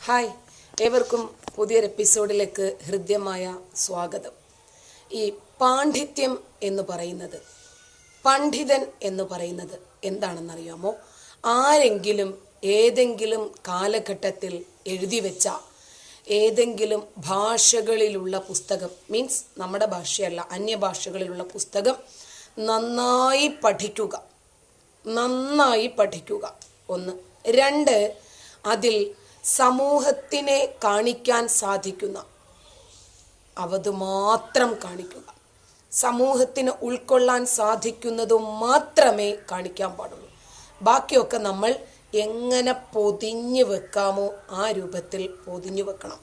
Hi, ഏവർക്കും പുതിയൊരു എപ്പിസോഡിലേക്ക് ഹൃദ്യമായ സ്വാഗതം. ഈ പാണ്ഡിത്യം എന്ന് പറയുന്നത്, പണ്ഡിതൻ എന്ന് പറയുന്നത് എന്താണെന്നറിയാമോ? ആരെങ്കിലും ഏതെങ്കിലും കാലഘട്ടത്തിൽ എഴുതി വെച്ച ഏതെങ്കിലും ഭാഷകളിലുള്ള പുസ്തകം, മീൻസ് നമ്മുടെ ഭാഷയല്ല, അന്യഭാഷകളിലുള്ള പുസ്തകം നന്നായി പഠിക്കുക. ഒന്ന്. രണ്ട്, അതിൽ സമൂഹത്തിനെ കാണിക്കാൻ സാധിക്കുന്ന അവത് മാത്രം കാണിക്കുക. സമൂഹത്തിന് ഉൾക്കൊള്ളാൻ സാധിക്കുന്നതും മാത്രമേ കാണിക്കാൻ പാടുള്ളൂ. ബാക്കിയൊക്കെ നമ്മൾ എങ്ങനെ പൊതിഞ്ഞു വെക്കാമോ ആ രൂപത്തിൽ പൊതിഞ്ഞു വെക്കണം.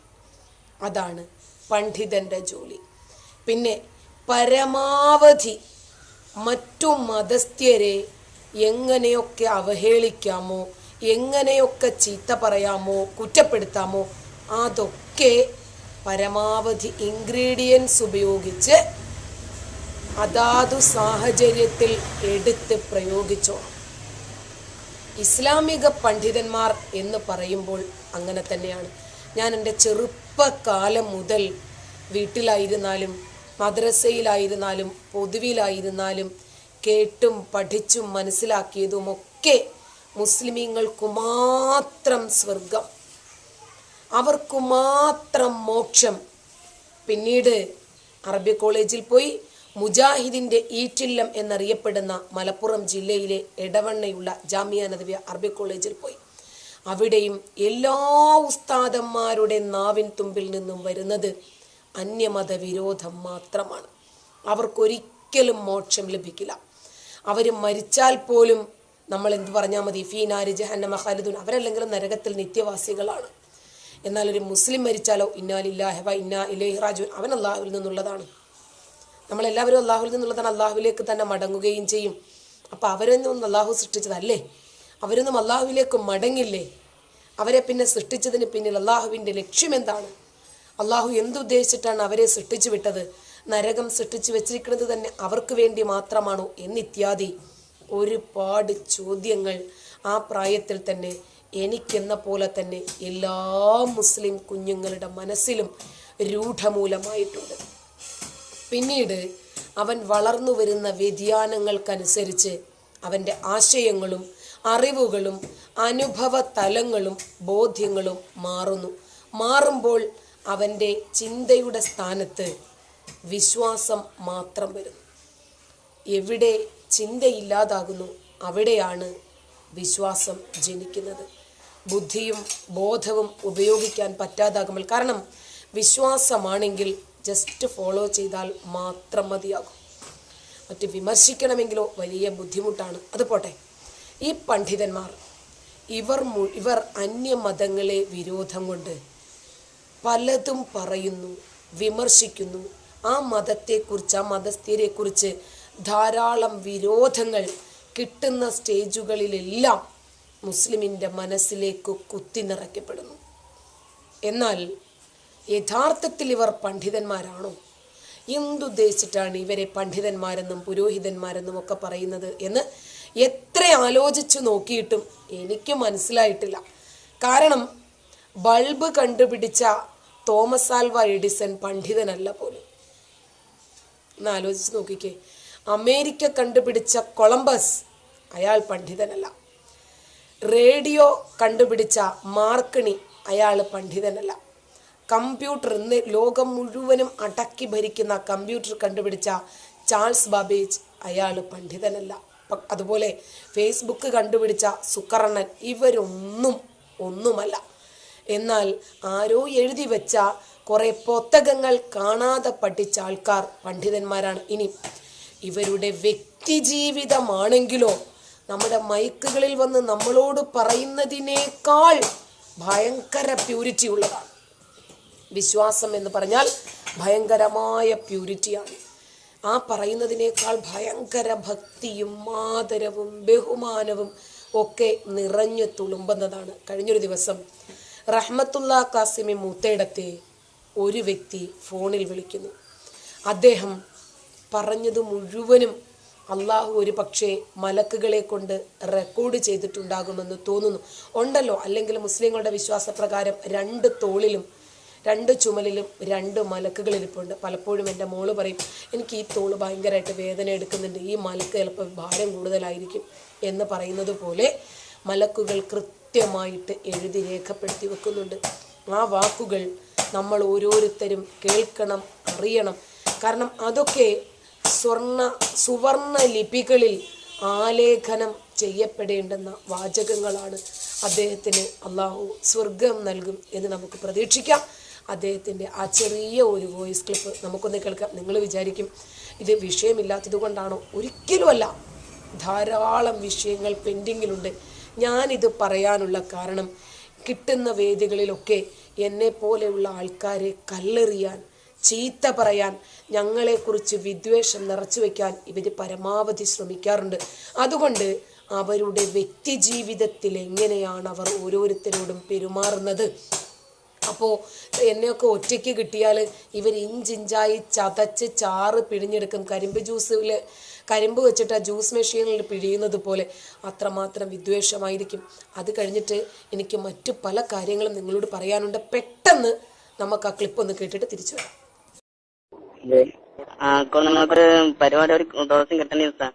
അതാണ് പണ്ഡിതൻ്റെ ജോലി. പിന്നെ പരമാവധി മറ്റു മതസ്ഥരെ എങ്ങനെയൊക്കെ അവഹേളിക്കാമോ, എങ്ങനെയൊക്കെ ചീത്ത പറയാമോ, കുറ്റപ്പെടുത്താമോ, അതൊക്കെ പരമാവധി ഇൻഗ്രീഡിയൻസ് ഉപയോഗിച്ച് അതാതു സാഹചര്യത്തിൽ എടുത്ത് പ്രയോഗിച്ചോണം. ഇസ്ലാമിക പണ്ഡിതന്മാർ എന്ന് പറയുമ്പോൾ അങ്ങനെ തന്നെയാണ്. ഞാൻ എൻ്റെ ചെറുപ്പകാലം മുതൽ വീട്ടിലായിരുന്നാലും മദ്രസയിലായിരുന്നാലും പൊതുവിലായിരുന്നാലും കേട്ടും പഠിച്ചും മനസ്സിലാക്കിയതുമൊക്കെ മുസ്ലിമീങ്ങൾക്ക് മാത്രം സ്വർഗം, അവർക്കു മാത്രം മോക്ഷം. പിന്നീട് അറബി കോളേജിൽ പോയി മുജാഹിദിൻ്റെ ഈറ്റില്ലം എന്നറിയപ്പെടുന്ന മലപ്പുറം ജില്ലയിലെ എടവണ്ണയുള്ള ജാമിയ നദവിയ അറബി കോളേജിൽ പോയി. അവിടെയും എല്ലാ ഉസ്താദന്മാരുടെ നാവിൻ തുമ്പിൽ നിന്നും വരുന്നത് അന്യമത വിരോധം മാത്രമാണ്. അവർക്കൊരിക്കലും മോക്ഷം ലഭിക്കില്ല. അവർ മരിച്ചാൽ പോലും നമ്മൾ എന്ത് പറഞ്ഞാൽ മതി? ഫീനാരി ജഹന്നമ ഖാലിദൂൻ, അവരല്ലെങ്കിലും നരകത്തിൽ നിത്യവാസികളാണ്. എന്നാൽ ഒരു മുസ്ലിം മരിച്ചാലോ ഇന്നാ ലില്ലാഹി വ ഇന്നാ ഇലൈഹി റാജിഊൻ, അവൻ അള്ളാഹുവിൽ നിന്നുള്ളതാണ്. നമ്മളെല്ലാവരും അള്ളാഹുവിൽ നിന്നുള്ളതാണ്, അള്ളാഹുവിലേക്ക് തന്നെ മടങ്ങുകയും ചെയ്യും. അപ്പം അവരൊന്നും അള്ളാഹു സൃഷ്ടിച്ചതല്ലേ? അവരൊന്നും അള്ളാഹുവിലേക്ക് മടങ്ങില്ലേ? അവരെ പിന്നെ സൃഷ്ടിച്ചതിന് പിന്നിൽ അള്ളാഹുവിൻ്റെ ലക്ഷ്യം എന്താണ്? അള്ളാഹു എന്തുദ്ദേശിച്ചിട്ടാണ് അവരെ സൃഷ്ടിച്ചു വിട്ടത്? നരകം സൃഷ്ടിച്ചു വെച്ചിരിക്കുന്നത് തന്നെ അവർക്ക് വേണ്ടി മാത്രമാണോ എന്നിത്യാദി ഒരുപാട് ചോദ്യങ്ങൾ ആ പ്രായത്തിൽ തന്നെ എനിക്കെന്ന പോലെ തന്നെ എല്ലാ മുസ്ലിം കുഞ്ഞുങ്ങളുടെ മനസ്സിലും രൂഢമൂലമായിട്ടുണ്ട്. പിന്നീട് അവൻ വളർന്നു വരുന്ന വ്യതിയാനങ്ങൾക്കനുസരിച്ച് അവൻ്റെ ആശയങ്ങളും അറിവുകളും അനുഭവ തലങ്ങളും ബോധ്യങ്ങളും മാറുമ്പോൾ അവൻ്റെ ചിന്തയുടെ സ്ഥാനത്ത് വിശ്വാസം മാത്രം വരുന്നു. എവിടെ ചിന്തയില്ലാതാകുന്നു അവിടെയാണ് വിശ്വാസം ജനിക്കുന്നത്. ബുദ്ധിയും ബോധവും ഉപയോഗിക്കാൻ പറ്റാതാകുമ്പോൾ, കാരണം വിശ്വാസമാണെങ്കിൽ ജസ്റ്റ് ഫോളോ ചെയ്താൽ മാത്രം മതിയാകും. മറ്റ് വിമർശിക്കണമെങ്കിലോ വലിയ ബുദ്ധിമുട്ടാണ്. അത് പോട്ടെ. ഈ പണ്ഡിതന്മാർ ഇവർ അന്യമതങ്ങളെ വിരോധം കൊണ്ട് പലതും പറയുന്നു, വിമർശിക്കുന്നു. ആ മതത്തെക്കുറിച്ച്, ആ മതസ്ഥരെക്കുറിച്ച് ധാരാളം വിരോധങ്ങൾ കിട്ടുന്ന സ്റ്റേജുകളിലെല്ലാം മുസ്ലിമിൻ്റെ മനസ്സിലേക്ക് കുത്തി നിറയ്ക്കപ്പെടുന്നു. എന്നാൽ യഥാർത്ഥത്തിൽ ഇവർ പണ്ഡിതന്മാരാണോ? എന്തുദ്ദേശിച്ചിട്ടാണ് ഇവരെ പണ്ഡിതന്മാരെന്നും പുരോഹിതന്മാരെന്നും ഒക്കെ പറയുന്നത് എന്ന് എത്ര ആലോചിച്ചു നോക്കിയിട്ടും എനിക്ക് മനസ്സിലായിട്ടില്ല. കാരണം ബൾബ് കണ്ടുപിടിച്ച തോമസ് ആൽവ എഡിസൺ പണ്ഡിതനല്ല പോലും. ഒന്ന് ആലോചിച്ച് നോക്കിക്കേ. അമേരിക്ക കണ്ടുപിടിച്ച കൊളംബസ്, അയാൾ പണ്ഡിതനല്ല. റേഡിയോ കണ്ടുപിടിച്ച മാർക്കണി, അയാൾ പണ്ഡിതനല്ല. കമ്പ്യൂട്ടർ, ഇന്ന് ലോകം മുഴുവനും അടക്കി ഭരിക്കുന്ന കമ്പ്യൂട്ടർ കണ്ടുപിടിച്ച ചാൾസ് ബാബേജ്, അയാൾ പണ്ഡിതനല്ല. അതുപോലെ ഫേസ്ബുക്ക് കണ്ടുപിടിച്ച സുക്കർണൻ, ഒന്നുമല്ല. എന്നാൽ ആരോ എഴുതി വെച്ച കുറേ പുസ്തകങ്ങൾ കാണാതെ പഠിച്ച ആൾക്കാർ പണ്ഡിതന്മാരാണ്. ഇനി ഇവരുടെ വ്യക്തി ജീവിതമാണെങ്കിലോ നമ്മുടെ മൈക്കുകളിൽ വന്ന് നമ്മളോട് പറയുന്നതിനേക്കാൾ ഭയങ്കര പ്യൂരിറ്റി ഉള്ളതാണ്. വിശ്വാസം എന്ന് പറഞ്ഞാൽ ഭയങ്കരമായ പ്യൂരിറ്റിയാണ്. ആ പറയുന്നതിനേക്കാൾ ഭയങ്കര ഭക്തിയും ആദരവും ബഹുമാനവും ഒക്കെ നിറഞ്ഞു തുളുമ്പുന്നതാണ്. കഴിഞ്ഞൊരു ദിവസം റഹ്മത്തുള്ള കാസിമി മൂത്തേടത്തെ ഒരു വ്യക്തി ഫോണിൽ വിളിക്കുന്നു. അദ്ദേഹം പറഞ്ഞത് മുഴുവനും അള്ളാഹു ഒരു പക്ഷേ മലക്കുകളെ കൊണ്ട് റെക്കോർഡ് ചെയ്തിട്ടുണ്ടാകുമെന്ന് തോന്നുന്നു. ഉണ്ടല്ലോ, അല്ലെങ്കിൽ മുസ്ലിങ്ങളുടെ വിശ്വാസപ്രകാരം 2 തോളിലും 2 ചുമലിലും 2 മലക്കുകൾ ഇരിപ്പുണ്ട്. പലപ്പോഴും എൻ്റെ മോള് പറയും, എനിക്ക് ഈ തോള് ഭയങ്കരമായിട്ട് വേദന എടുക്കുന്നുണ്ട്, ഈ മലക്ക് ചിലപ്പോൾ ഭാരം കൂടുതലായിരിക്കും എന്ന് പറയുന്നത് പോലെ മലക്കുകൾ കൃത്യമായിട്ട് എഴുതി രേഖപ്പെടുത്തി വെക്കുന്നുണ്ട്. ആ വാക്കുകൾ നമ്മൾ ഓരോരുത്തരും കേൾക്കണം, അറിയണം. കാരണം അതൊക്കെ സുവർണ ലിപികളിൽ ആലേഖനം ചെയ്യപ്പെടേണ്ടുന്ന വാചകങ്ങളാണ്. അദ്ദേഹത്തിന് അള്ളാഹു സ്വർഗം നൽകും എന്ന് നമുക്ക് പ്രതീക്ഷിക്കാം. അദ്ദേഹത്തിൻ്റെ ആ ചെറിയ ഒരു വോയിസ് ക്ലിപ്പ് നമുക്കൊന്ന് കേൾക്കാം. നിങ്ങൾ വിചാരിക്കും ഇത് വിഷയമില്ലാത്തത് കൊണ്ടാണോ? ഒരിക്കലുമല്ല. ധാരാളം വിഷയങ്ങൾ പെൻഡിങ്ങിലുണ്ട്. ഞാനിത് പറയാനുള്ള കാരണം കിട്ടുന്ന വേദികളിലൊക്കെ എന്നെപ്പോലെയുള്ള ആൾക്കാരെ കല്ലെറിയാൻ, ചീത്ത പറയാൻ, ഞങ്ങളെക്കുറിച്ച് വിദ്വേഷം നിറച്ചു വയ്ക്കാൻ ഇവർ പരമാവധി ശ്രമിക്കാറുണ്ട്. അതുകൊണ്ട് അവരുടെ വ്യക്തി ജീവിതത്തിൽ എങ്ങനെയാണ് അവർ ഓരോരുത്തരോടും പെരുമാറുന്നത്. അപ്പോൾ എന്നെയൊക്കെ ഒറ്റയ്ക്ക് കിട്ടിയാൽ ഇവർ ഇഞ്ചിഞ്ചായി ചതച്ച് ചാറ് പിഴിഞ്ഞെടുക്കും. കരിമ്പ് വെച്ചിട്ട് ആ ജ്യൂസ് മെഷീനിൽ പിഴിയുന്നത് പോലെ അത്രമാത്രം വിദ്വേഷമായിരിക്കും. അത് കഴിഞ്ഞിട്ട് എനിക്ക് മറ്റു പല കാര്യങ്ങളും നിങ്ങളോട് പറയാനുണ്ട്. പെട്ടെന്ന് നമുക്ക് ആ ക്ലിപ്പ് ഒന്ന് കേട്ടിട്ട് തിരിച്ചു വരാം. നമുക്കൊരു പരിപാടി ഒരു ദിവസം കിട്ടണ ദിവസം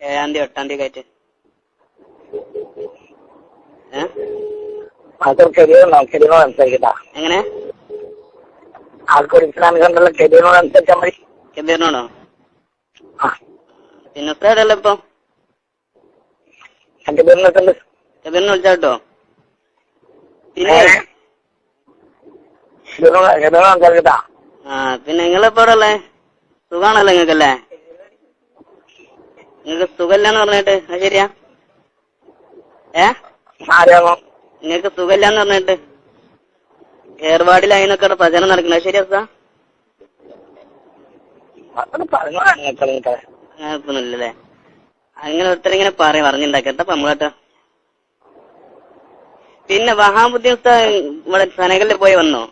7-ാം തീയതി 8-ാം തീയതി ആയിട്ട് എങ്ങനെ ആൾക്കൊരു ഇസ്ലാമിക് സെന്ററിലെ കെബീറിനോടനുസരിച്ചാൽ മതി. കെബീറിനോടോ? പിന്നെ ഉസ്താദല്ലേ ഇപ്പൊ? കെബീറിനെ വിളിച്ചാട്ടോ. പിന്നെ പിന്നെ നിങ്ങളിപ്പോ ഇവിടെ ഉള്ളേ? സുഖാണല്ലോ നിങ്ങൾക്കല്ലേ? നിങ്ങൾക്ക് സുഖമില്ലാന്ന് പറഞ്ഞിട്ട് അത് ശരിയാ? നിങ്ങൾക്ക് സുഖമില്ലാന്ന് പറഞ്ഞിട്ട് ഏർവാടിൽ അതിനൊക്കെ പ്രചരണം നടക്കണ ശരിയാ? അങ്ങനൊന്നുമില്ലല്ലേ? അങ്ങനെ ഒത്തിരി ഇങ്ങനെ പറഞ്ഞിണ്ടാക്കട്ടോ നമ്മളേട്ടോ. പിന്നെ വഹാബുദ്ദീൻ ഉസ്താദ് ഇവിടെ സെനഗലിൽ പോയി വന്നോ?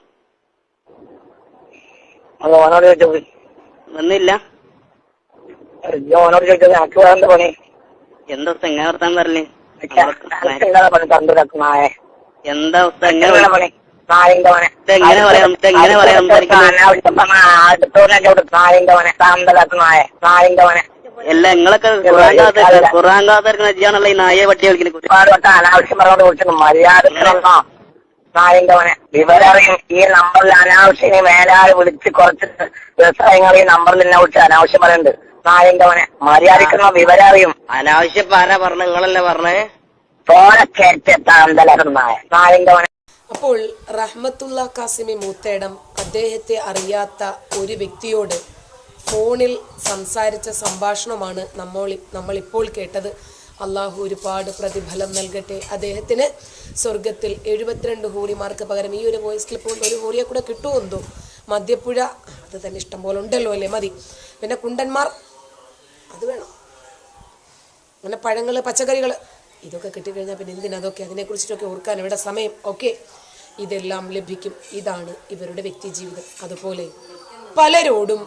വന്നില്ല. എന്താ ഉസ്താ എങ്ങനെ വർത്താൻ പറഞ്ഞേ? എന്താ ഉസ്താ എങ്ങനെ പറയാം? അല്ല നിങ്ങളൊക്കെ ഖുർആൻ കാതർക്കുന്ന ചെയ്യാണല്ലോ ഈ നായെ പട്ടി കളിക്കുന്നത്. അനാവശ്യം പറഞ്ഞോണ്ട് മര്യാദ വിവരറിയും. ഈ നമ്പറിൽ അനാവശ്യം മേലാൽ വിളിച്ച് കുറച്ച് ദിവസങ്ങൾ ഈ നമ്പറിൽ എന്നെ വിളിച്ച് അനാവശ്യം പറയുന്നുണ്ട്. നായങ്കവനെ മര്യാദക്കുന്ന വിവരറിയും. അനാവശ്യം ആരാ പറഞ്ഞ? നിങ്ങളല്ലേ പറഞ്ഞേ? നായങ്കവനെ. അപ്പോൾ റഹ്മത്തുള്ള കാസിമി മൂത്തേടം അദ്ദേഹത്തെ അറിയാത്ത ഒരു വ്യക്തിയോട് ഫോണിൽ സംസാരിച്ച സംഭാഷണമാണ് നമ്മളിപ്പോൾ കേട്ടത്. അള്ളാഹു ഒരുപാട് പ്രതിഫലം നൽകട്ടെ അദ്ദേഹത്തിന്. സ്വർഗത്തിൽ 72 ഹൂറിമാർക്ക് പകരം ഈ ഒരു വോയിസ് ക്ലിപ്പ് കൊണ്ട് ഒരു ഹൂറിയെ കൂടെ കിട്ടുമെന്തോ. മദ്യപ്പുഴ അത് തന്നെ ഇഷ്ടം പോലെ ഉണ്ടല്ലോ അല്ലേ, മതി. പിന്നെ കുണ്ടന്മാർ അത് വേണം. അങ്ങനെ പഴങ്ങൾ, പച്ചക്കറികൾ ഇതൊക്കെ കിട്ടിക്കഴിഞ്ഞാൽ പിന്നെ എന്തിനതൊക്കെ, അതിനെക്കുറിച്ചിട്ടൊക്കെ ഓർക്കാൻ ഇവിടെ സമയം. ഓക്കെ, ഇതെല്ലാം ലഭിക്കും. ഇതാണ് ഇവരുടെ വ്യക്തി ജീവിതം. അതുപോലെ പലരോടും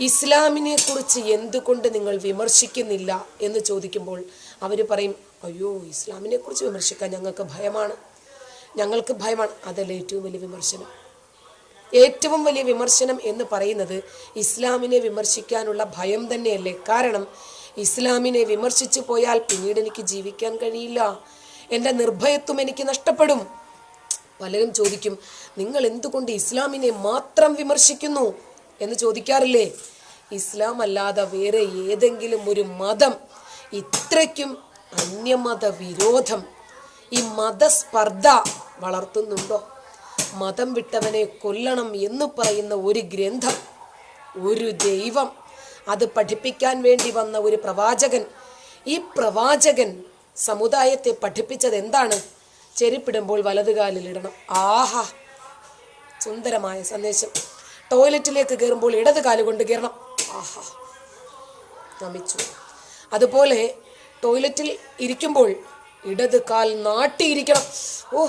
ഇസ്ലാമിനെ കുറിച്ച് എന്തുകൊണ്ട് നിങ്ങൾ വിമർശിക്കുന്നില്ല എന്ന് ചോദിക്കുമ്പോൾ അവർ പറയും, അയ്യോ ഇസ്ലാമിനെ കുറിച്ച് വിമർശിക്കാൻ ഞങ്ങൾക്ക് ഭയമാണ്. അതല്ല ഏറ്റവും വലിയ വിമർശനം. ഏറ്റവും വലിയ വിമർശനം എന്ന് പറയുന്നത് ഇസ്ലാമിനെ വിമർശിക്കാനുള്ള ഭയം തന്നെയല്ലേ? കാരണം ഇസ്ലാമിനെ വിമർശിച്ചു പോയാൽ പിന്നീട് എനിക്ക് ജീവിക്കാൻ കഴിയില്ല, എൻ്റെ നിർഭയത്വം എനിക്ക് നഷ്ടപ്പെടും. പലരും ചോദിക്കും, നിങ്ങൾ എന്തുകൊണ്ട് ഇസ്ലാമിനെ മാത്രം വിമർശിക്കുന്നു എന്ന് ചോദിക്കാറില്ലേ? ഇസ്ലാം അല്ലാതെ വേറെ ഏതെങ്കിലും ഒരു മതം ഇത്രയ്ക്കും അന്യമത വിരോധം, ഈ മതസ്പർദ്ധ വളർത്തുന്നുണ്ടോ? മതം വിട്ടവനെ കൊല്ലണം എന്ന് പറയുന്ന ഒരു ഗ്രന്ഥം, ഒരു ദൈവം, അത് പഠിപ്പിക്കാൻ വേണ്ടി വന്ന ഒരു പ്രവാചകൻ. ഈ പ്രവാചകൻ സമുദായത്തെ പഠിപ്പിച്ചത് എന്താണ്? ചെരുപ്പിടുമ്പോൾ വലതുകാലിലിടണം. ആഹാ, സുന്ദരമായ സന്ദേശം. ടോയ്ലറ്റിലേക്ക് കയറുമ്പോൾ ഇടത് കാലുകൊണ്ട് കയറണം. ആഹാ, നമിച്ചു. അതുപോലെ ടോയ്ലറ്റിൽ ഇരിക്കുമ്പോൾ ഇടത് കാൽ നാട്ടിയിരിക്കണം. ഓ,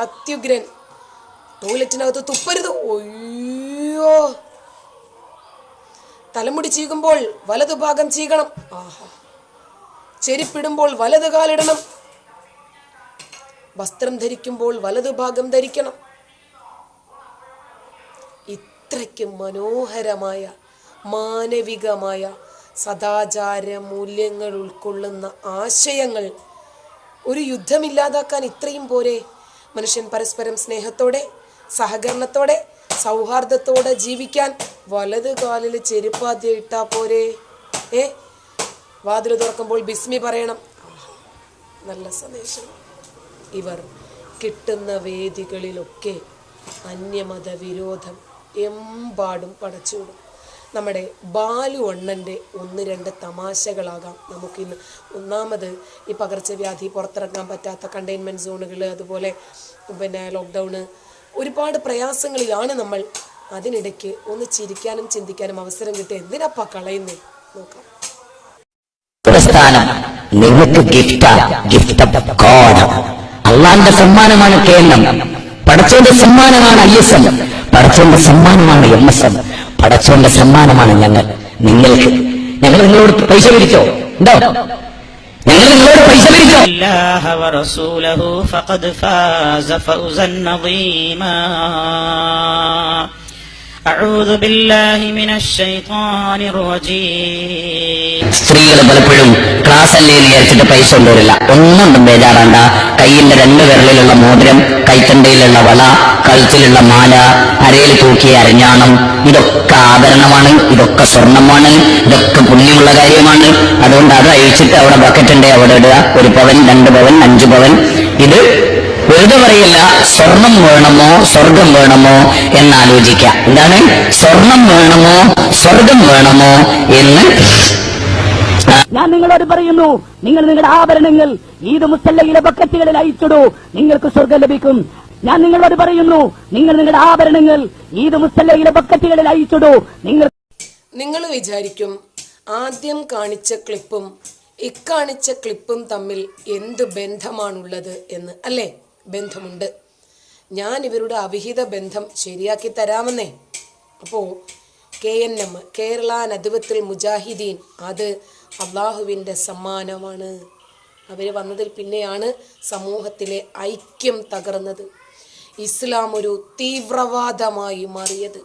അത്യുഗ്രൻ. ടോയ്ലറ്റിനകത്ത് തുപ്പരുത്. ഒയ്യോ, തലമുടി ചീകുമ്പോൾ വലതുഭാഗം ചീകണം. ആഹാ. ചെരുപ്പിടുമ്പോൾ വലതു കാലിടണം. വസ്ത്രം ധരിക്കുമ്പോൾ വലതുഭാഗം ധരിക്കണം. ഇത്രയ്ക്ക് മനോഹരമായ മാനവികമായ സദാചാര മൂല്യങ്ങൾ ഉൾക്കൊള്ളുന്ന ആശയങ്ങൾ ഒരു യുദ്ധമില്ലാതാക്കാൻ ഇത്രയും പോരെ? മനുഷ്യൻ പരസ്പരം സ്നേഹത്തോടെ, സഹകരണത്തോടെ, സൗഹാർദ്ദത്തോടെ ജീവിക്കാൻ വലത് കാലിൽ ചെരുപ്പാദ്യം ഇട്ടാ പോരെ? വാതിൽ തുറക്കുമ്പോൾ ബിസ്മി പറയണം. നല്ല സന്ദേശം. ഇവർ കിട്ടുന്ന വേദികളിലൊക്കെ അന്യമത വിരോധം എമ്പാടും പടച്ചുവിടും. നമ്മുടെ ബാലു അണ്ണൻ്റെ 1-2 തമാശകളാകാം നമുക്കിന്ന്. ഒന്നാമത്, ഈ പകർച്ചവ്യാധി, പുറത്തിറങ്ങാൻ പറ്റാത്ത കണ്ടെയ്ൻമെൻറ്റ് സോണുകൾ, അതുപോലെ ലോക്ക്ഡൗണ്, ഒരുപാട് പ്രയാസങ്ങളിലാണ് നമ്മൾ. അതിനിടയ്ക്ക് ഒന്ന് ചിരിക്കാനും ചിന്തിക്കാനും അവസരം കിട്ടി. എന്തിനാപ്പാ കളയുന്നേ? നോക്കാം. പ്രസ്ഥാനം നിങ്ങൾക്ക് ഗിഫ്റ്റ് അള്ളാന്റെ സമ്മാനമാണ് കേന്ദ്രം. പടച്ചോന്റെ സമ്മാനമാണ് ISM. പടച്ചോന്റെ സമ്മാനമാണ് MSM. പടച്ചോന്റെ സമ്മാനമാണ് ഞങ്ങൾ. നിങ്ങൾക്ക് ഞങ്ങൾ നിങ്ങളോട് പൈസ പിരിച്ചോ? ഉണ്ടോ? ഞങ്ങൾ നിങ്ങളോട് പൈസ പിരിച്ചോ? الله ورسوله فقد فاز فوزا عظيما. أعوذ بالله من الشيطان الرجيم. സ്ത്രീകൾ പലപ്പോഴും ക്ലാസ് അല്ലേ എന്ന് വിചാരിച്ചിട്ട് പൈസ കൊണ്ടുവരില്ല. ഒന്നും ബേജാറാണ്ട. കയ്യിന്റെ 2 വിരലിലുള്ള മോതിരം, കൈത്തണ്ടയിലുള്ള വള, കഴുത്തിലുള്ള മാല, അരയിൽ തൂക്കിയ അരഞ്ഞാണം, ഇതൊക്കെ ആഭരണമാണ്, ഇതൊക്കെ സ്വർണമാണ്, ഇതൊക്കെ പുണ്യമുള്ള കാര്യമാണ്. അതുകൊണ്ട് അത് അഴിച്ചിട്ട് അവിടെ ബക്കറ്റുണ്ടെ അവിടെ ഇടുക. 1 പവൻ, 2 പവൻ, 5 പവൻ. ഇത് വെറുതെ പറയില്ല. സ്വർണം വേണമോ സ്വർഗം വേണമോ എന്നാലോചിക്കാം. എന്താണ് സ്വർണം വേണമോ സ്വർഗം വേണമോ എന്ന് ഞാൻ നിങ്ങളോട് പറയുന്നു. നിങ്ങൾ നിങ്ങളുടെ ആഭരണങ്ങൾ ഈദ് മുസല്ലയിലെ ബക്കറ്റുകളിൽ അയച്ചിടൂ, നിങ്ങൾക്ക് സ്വർഗം ലഭിക്കും. ഞാൻ നിങ്ങളോട് പറയുന്നു, നിങ്ങൾ നിങ്ങളുടെ ആഭരണങ്ങൾ ഈദ് മുസല്ലയിലെ ബക്കറ്റുകളിൽ അയച്ചിടൂ. നിങ്ങൾ വിചാരിക്കും ആദ്യം കാണിച്ച ക്ലിപ്പും ഇക്കാണിച്ച ക്ലിപ്പും തമ്മിൽ എന്ത് ബന്ധമാണുള്ളത് എന്ന്. അല്ലേ? ബന്ധമുണ്ട്. ഞാൻ ഇവരുടെ അവിഹിത ബന്ധം ശരിയാക്കി തരാമെന്നേ. അപ്പോൾ KNM, കേരള നദ്വത്തുൽ മുജാഹിദീൻ, അത് അള്ളാഹുവിൻ്റെ സമ്മാനമാണ്. അവർ വന്നതിൽ പിന്നെയാണ് സമൂഹത്തിലെ ഐക്യം തകർന്നത്. ഇസ്ലാം ഒരു തീവ്രവാദമായി മാറിയത്,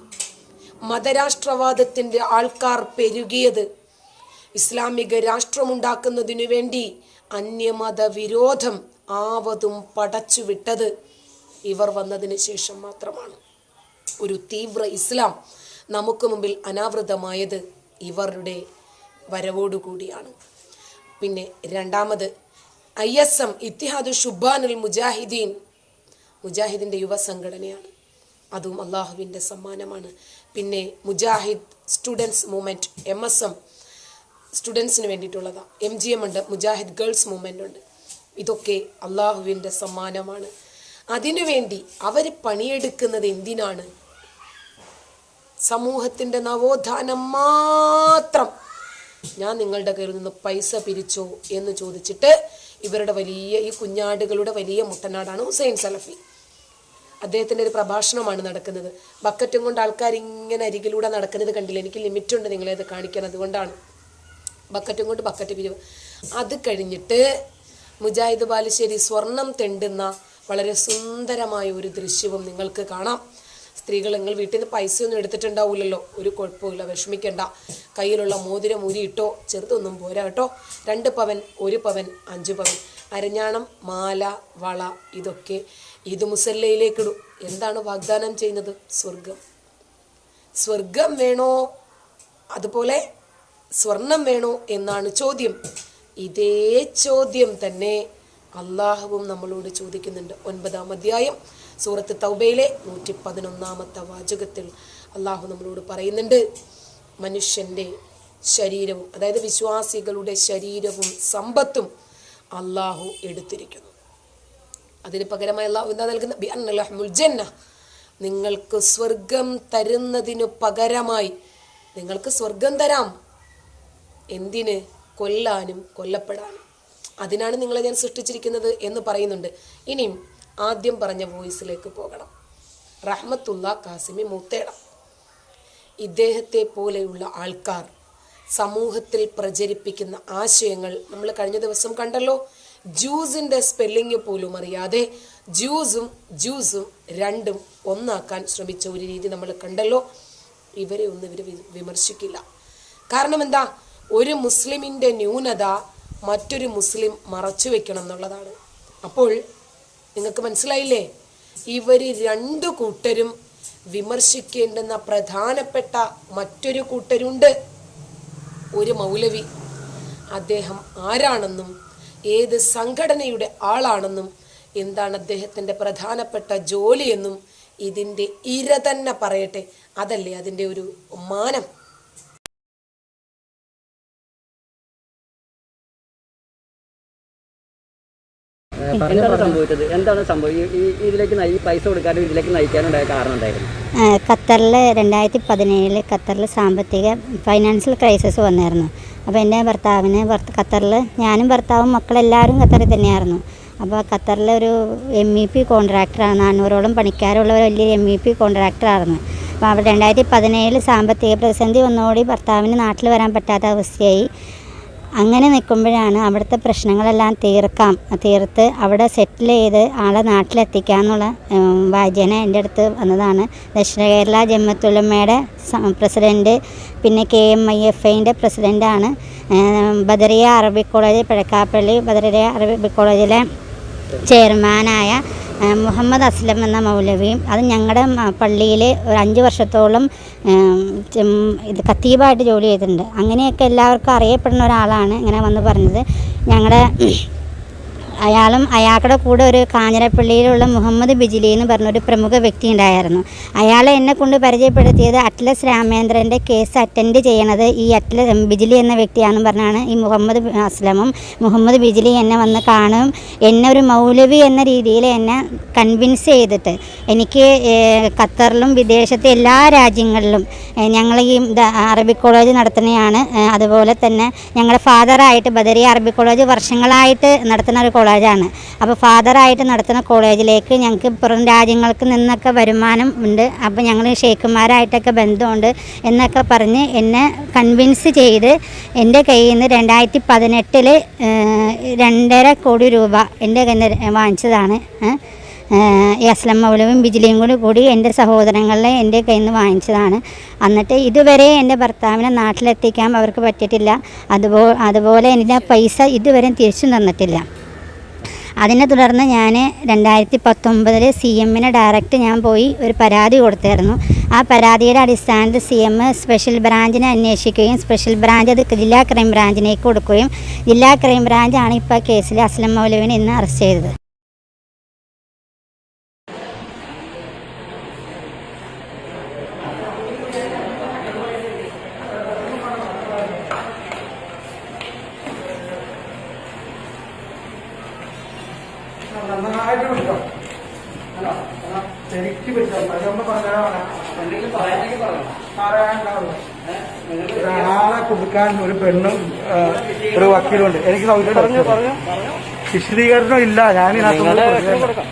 മതരാഷ്ട്രവാദത്തിൻ്റെ ആൾക്കാർ പെരുകിയത്, ഇസ്ലാമിക രാഷ്ട്രമുണ്ടാക്കുന്നതിനു വേണ്ടി അന്യമത വിരോധം ആവതും പടച്ചുവിട്ടത് ഇവർ വന്നതിന് ശേഷം മാത്രമാണ്. ഒരു തീവ്ര ഇസ്ലാം നമുക്ക് മുമ്പിൽ അനാവൃതമായത് ഇവരുടെ വരവോടുകൂടിയാണ്. പിന്നെ രണ്ടാമത്, ISM, ഇത്തിഹാദു ഷുബാനുൽ മുജാഹിദീൻ, മുജാഹിദിൻ്റെ യുവ സംഘടനയാണ്. അതും അള്ളാഹുവിൻ്റെ സമ്മാനമാണ്. പിന്നെ മുജാഹിദ് സ്റ്റുഡൻസ് മൂവ്മെൻറ്റ്, MSM, സ്റ്റുഡൻസിന് വേണ്ടിയിട്ടുള്ളതാണ്. MGM ഉണ്ട്, മുജാഹിദ് ഗേൾസ് മൂവ്മെൻ്റ് ഉണ്ട്. ഇതൊക്കെ അള്ളാഹുവിൻ്റെ സമ്മാനമാണ്. അതിനുവേണ്ടി അവർ പണിയെടുക്കുന്നത് എന്തിനാണ്? സമൂഹത്തിൻ്റെ നവോത്ഥാനം മാത്രം. ഞാൻ നിങ്ങളുടെ കയ്യിൽ നിന്ന് പൈസ പിരിച്ചോ എന്ന് ചോദിച്ചിട്ട് ഇവരുടെ വലിയ, ഈ കുഞ്ഞാടുകളുടെ വലിയ മുട്ടനാടാണ് ഹുസൈൻ സലഫി. അദ്ദേഹത്തിൻ്റെ ഒരു പ്രഭാഷണമാണ് നടക്കുന്നത്. ബക്കറ്റും കൊണ്ട് ആൾക്കാർ ഇങ്ങനെ അരികിലൂടെ നടക്കുന്നത് കണ്ടില്ല. എനിക്ക് ലിമിറ്റുണ്ട് നിങ്ങളെ അത് കാണിക്കാൻ, അതുകൊണ്ടാണ്. ബക്കറ്റും കൊണ്ട് ബക്കറ്റ് പിരിവ്. അത് കഴിഞ്ഞിട്ട് മുജാഹിദ് ബാലുശ്ശേരി സ്വർണം തെണ്ടുന്ന വളരെ സുന്ദരമായ ഒരു ദൃശ്യവും നിങ്ങൾക്ക് കാണാം. സ്ത്രീകൾ, നിങ്ങൾ വീട്ടിൽ നിന്ന് പൈസയൊന്നും എടുത്തിട്ടുണ്ടാവില്ലല്ലോ, ഒരു കുഴപ്പമില്ല, വിഷമിക്കണ്ട. കയ്യിലുള്ള മോതിരം ഊരിയിട്ടോ, ചെറുതൊന്നും പോരാ കേട്ടോ. 2 പവൻ, 1 പവൻ, 5 പവൻ, അരഞ്ഞാണം, മാല, വള, ഇതൊക്കെ ഈദ് മുസല്ലയിലേക്കിടും. എന്താണ് വാഗ്ദാനം ചെയ്യുന്നത്? സ്വർഗം. സ്വർഗം വേണോ അതുപോലെ സ്വർണം വേണോ എന്നാണ് ചോദ്യം. ഇതേ ചോദ്യം തന്നെ അള്ളാഹുവും നമ്മളോട് ചോദിക്കുന്നുണ്ട്. 9-ാം അധ്യായം സൂറത്ത് തൗബയിലെ 111-ാമത്തെ വാചകത്തിൽ അള്ളാഹു നമ്മളോട് പറയുന്നുണ്ട്, മനുഷ്യൻ്റെ ശരീരവും, അതായത് വിശ്വാസികളുടെ ശരീരവും സമ്പത്തും അള്ളാഹു എടുത്തിരിക്കുന്നു. അതിന് പകരമായി അള്ളാഹു എന്താ നൽകുന്നത്? ബിഅന്ന ലഹ്മുൽ ജന്ന, നിങ്ങൾക്ക് സ്വർഗം തരുന്നതിനു പകരമായി നിങ്ങൾക്ക് സ്വർഗം തരാം. എന്തിന്? കൊല്ലാനും കൊല്ലപ്പെടാനും. അതിനാണ് നിങ്ങളെ ഞാൻ സൃഷ്ടിച്ചിരിക്കുന്നത് എന്ന് പറയുന്നുണ്ട്. ഇനിയും ആദ്യം പറഞ്ഞ വോയിസിലേക്ക് പോകണം. റഹ്മത്തുള്ള കാസിമി മൂത്തേടം, ഇദ്ദേഹത്തെ പോലെയുള്ള ആൾക്കാർ സമൂഹത്തിൽ പ്രചരിപ്പിക്കുന്ന ആശയങ്ങൾ നമ്മൾ കഴിഞ്ഞ ദിവസം കണ്ടല്ലോ. ജ്യൂസിൻ്റെ സ്പെല്ലിങ് പോലും അറിയാതെ ജ്യൂസും രണ്ടും ഒന്നാക്കാൻ ശ്രമിച്ച ഒരു രീതി നമ്മൾ കണ്ടല്ലോ. ഇവരെ ഒന്നും ഇവർ വിമർശിക്കില്ല. കാരണം എന്താ? ഒരു മുസ്ലിമിൻ്റെ ന്യൂനത മറ്റൊരു മുസ്ലിം മറച്ചു വെക്കണം എന്നുള്ളതാണ്. അപ്പോൾ നിങ്ങൾക്ക് മനസ്സിലായില്ലേ, ഇവർ രണ്ടു കൂട്ടരും വിമർശിക്കേണ്ടുന്ന പ്രധാനപ്പെട്ട മറ്റൊരു കൂട്ടരുണ്ട്. ഒരു മൗലവി, അദ്ദേഹം ആരാണെന്നും ഏത് സംഘടനയുടെ ആളാണെന്നും എന്താണ് അദ്ദേഹത്തിൻ്റെ പ്രധാനപ്പെട്ട ജോലിയെന്നും ഇതിൻ്റെ ഇര തന്നെ പറയട്ടെ. അതല്ലേ അതിൻ്റെ ഒരു മാനം. എന്താണ് സംഭവം? ഇതിലേക്ക് പൈസ കൊടുക്കാനും ഇതിലേക്ക് നയിക്കാനും കാരണം എന്തായിരുന്നു? ഖത്തറിൽ 2017 ഖത്തറിൽ സാമ്പത്തിക ഫൈനാൻഷ്യൽ ക്രൈസിസ് വന്നായിരുന്നു. അപ്പോൾ എൻ്റെ ഭർത്താവിന് ഖത്തറിൽ, ഞാനും ഭർത്താവും മക്കളെല്ലാവരും ഖത്തറിൽ തന്നെയായിരുന്നു. അപ്പോൾ ഖത്തറിലൊരു MEP കോൺട്രാക്ടറാണ്, 400ഓളം പണിക്കാരുള്ള ഒരു വലിയ MEP കോൺട്രാക്ടറായിരുന്നു. അപ്പോൾ അവിടെ 2017 സാമ്പത്തിക പ്രതിസന്ധി വന്നതോടെ ഭർത്താവിന് നാട്ടിൽ വരാൻ പറ്റാത്ത അവസ്ഥയായി. അങ്ങനെ നിൽക്കുമ്പോഴാണ് അവിടുത്തെ പ്രശ്നങ്ങളെല്ലാം തീർത്ത് അവിടെ സെറ്റിൽ ചെയ്ത് ആളെ നാട്ടിലെത്തിക്കാമെന്നുള്ള വാചന എൻ്റെ അടുത്ത് വന്നതാണ്. ദക്ഷിണ കേരള ജമിയത്തുലമയുടെ പ്രസിഡൻറ്റ്, പിന്നെ KMIFIൻ്റെ പ്രസിഡൻ്റാണ് Badariya Arabic college Pazhakkappally Badariya Arabic കോളേജിലെ ചെയർമാനായ മുഹമ്മദ് അസ്ലം എന്ന മൗലവിയും. അത് ഞങ്ങളുടെ പള്ളിയിൽ ഒരു 5 വർഷത്തോളം ഇത് ഖത്തീബായിട്ട് ജോലി ചെയ്തിട്ടുണ്ട്. അങ്ങനെയൊക്കെ എല്ലാവർക്കും അറിയപ്പെടുന്ന ഒരാളാണ് ഇങ്ങനെ വന്ന് പറഞ്ഞത്. ഞങ്ങളുടെ അയാളുടെ കൂടെ ഒരു കാഞ്ഞിരപ്പള്ളിയിലുള്ള മുഹമ്മദ് ബിജിലി എന്ന് പറഞ്ഞൊരു പ്രമുഖ വ്യക്തി ഉണ്ടായിരുന്നു. അയാൾ എന്നെ കൊണ്ട് പരിചയപ്പെടുത്തിയത് അറ്റ്ലസ് രാമേന്ദ്രൻ്റെ കേസ് അറ്റൻഡ് ചെയ്യണത് ഈ ബിജിലി എന്ന വ്യക്തിയാണെന്ന് പറഞ്ഞാണ്. ഈ മുഹമ്മദ് അസ്ലമും മുഹമ്മദ് ബിജിലി എന്നെ വന്ന് കാണും, എന്നെ ഒരു മൗലവി എന്ന രീതിയിൽ എന്നെ കൺവിൻസ് ചെയ്തിട്ട് എനിക്ക് ഖത്തറിലും വിദേശത്തെ എല്ലാ രാജ്യങ്ങളിലും ഞങ്ങൾ ഈ അറബിക് കോളേജ് നടത്തുന്നതാണ്. അതുപോലെ തന്നെ ഞങ്ങളുടെ ഫാദറായിട്ട് ബദറിയ അറബിക് കോളേജ് വർഷങ്ങളായിട്ട് നടത്തുന്ന ഒരു കോളേജാണ്. അപ്പോൾ ഫാദറായിട്ട് നടത്തുന്ന കോളേജിലേക്ക് ഞങ്ങൾക്ക് പുറം രാജ്യങ്ങൾക്ക് നിന്നൊക്കെ വരുമാനം ഉണ്ട്, അപ്പോൾ ഞങ്ങൾ ഷെയ്ഖുമാരായിട്ടൊക്കെ ബന്ധമുണ്ട് എന്നൊക്കെ പറഞ്ഞ് എന്നെ കൺവിൻസ് ചെയ്ത് എൻ്റെ കയ്യിൽ നിന്ന് 2018 2.5 കോടി രൂപ എൻ്റെ കയ്യിൽ നിന്ന് വാങ്ങിച്ചതാണ്. ഈ അസ്ലം മൗലവിയും ബിജിലിയും കൂടി എൻ്റെ സഹോദരങ്ങളെ എൻ്റെ കയ്യിൽ നിന്ന് വാങ്ങിച്ചതാണ്. എന്നിട്ട് ഇതുവരെ എൻ്റെ ഭർത്താവിനെ നാട്ടിലെത്തിക്കാൻ അവർക്ക് പറ്റിയിട്ടില്ല. അതുപോലെ എൻ്റെ പൈസ ഇതുവരെ തിരിച്ചു തന്നിട്ടില്ല. അതിനെ തുടർന്ന് ഞാൻ 2019 CMനെ ഡയറക്റ്റ് ഞാൻ പോയി ഒരു പരാതി കൊടുത്തായിരുന്നു. ആ പരാതിയുടെ അടിസ്ഥാനത്തിൽ CM സ്പെഷ്യൽ ബ്രാഞ്ചിനെ അന്വേഷിക്കുകയും സ്പെഷ്യൽ ബ്രാഞ്ച് അത് ജില്ലാ ക്രൈം ബ്രാഞ്ചിലേക്ക് കൊടുക്കുകയും ജില്ലാ ക്രൈം ബ്രാഞ്ചാണ് ഇപ്പോൾ കേസിൽ അസ്ലം മൗലവിനെ ഇന്ന് അറസ്റ്റ് ചെയ്തത്. ഒരാളെ കൊടുക്കാൻ ഒരു പെണ്ണും ഒരു വക്കീലുണ്ട്. എനിക്ക് വിശദീകരണം ഇല്ല. ഞാനിതിനകത്ത്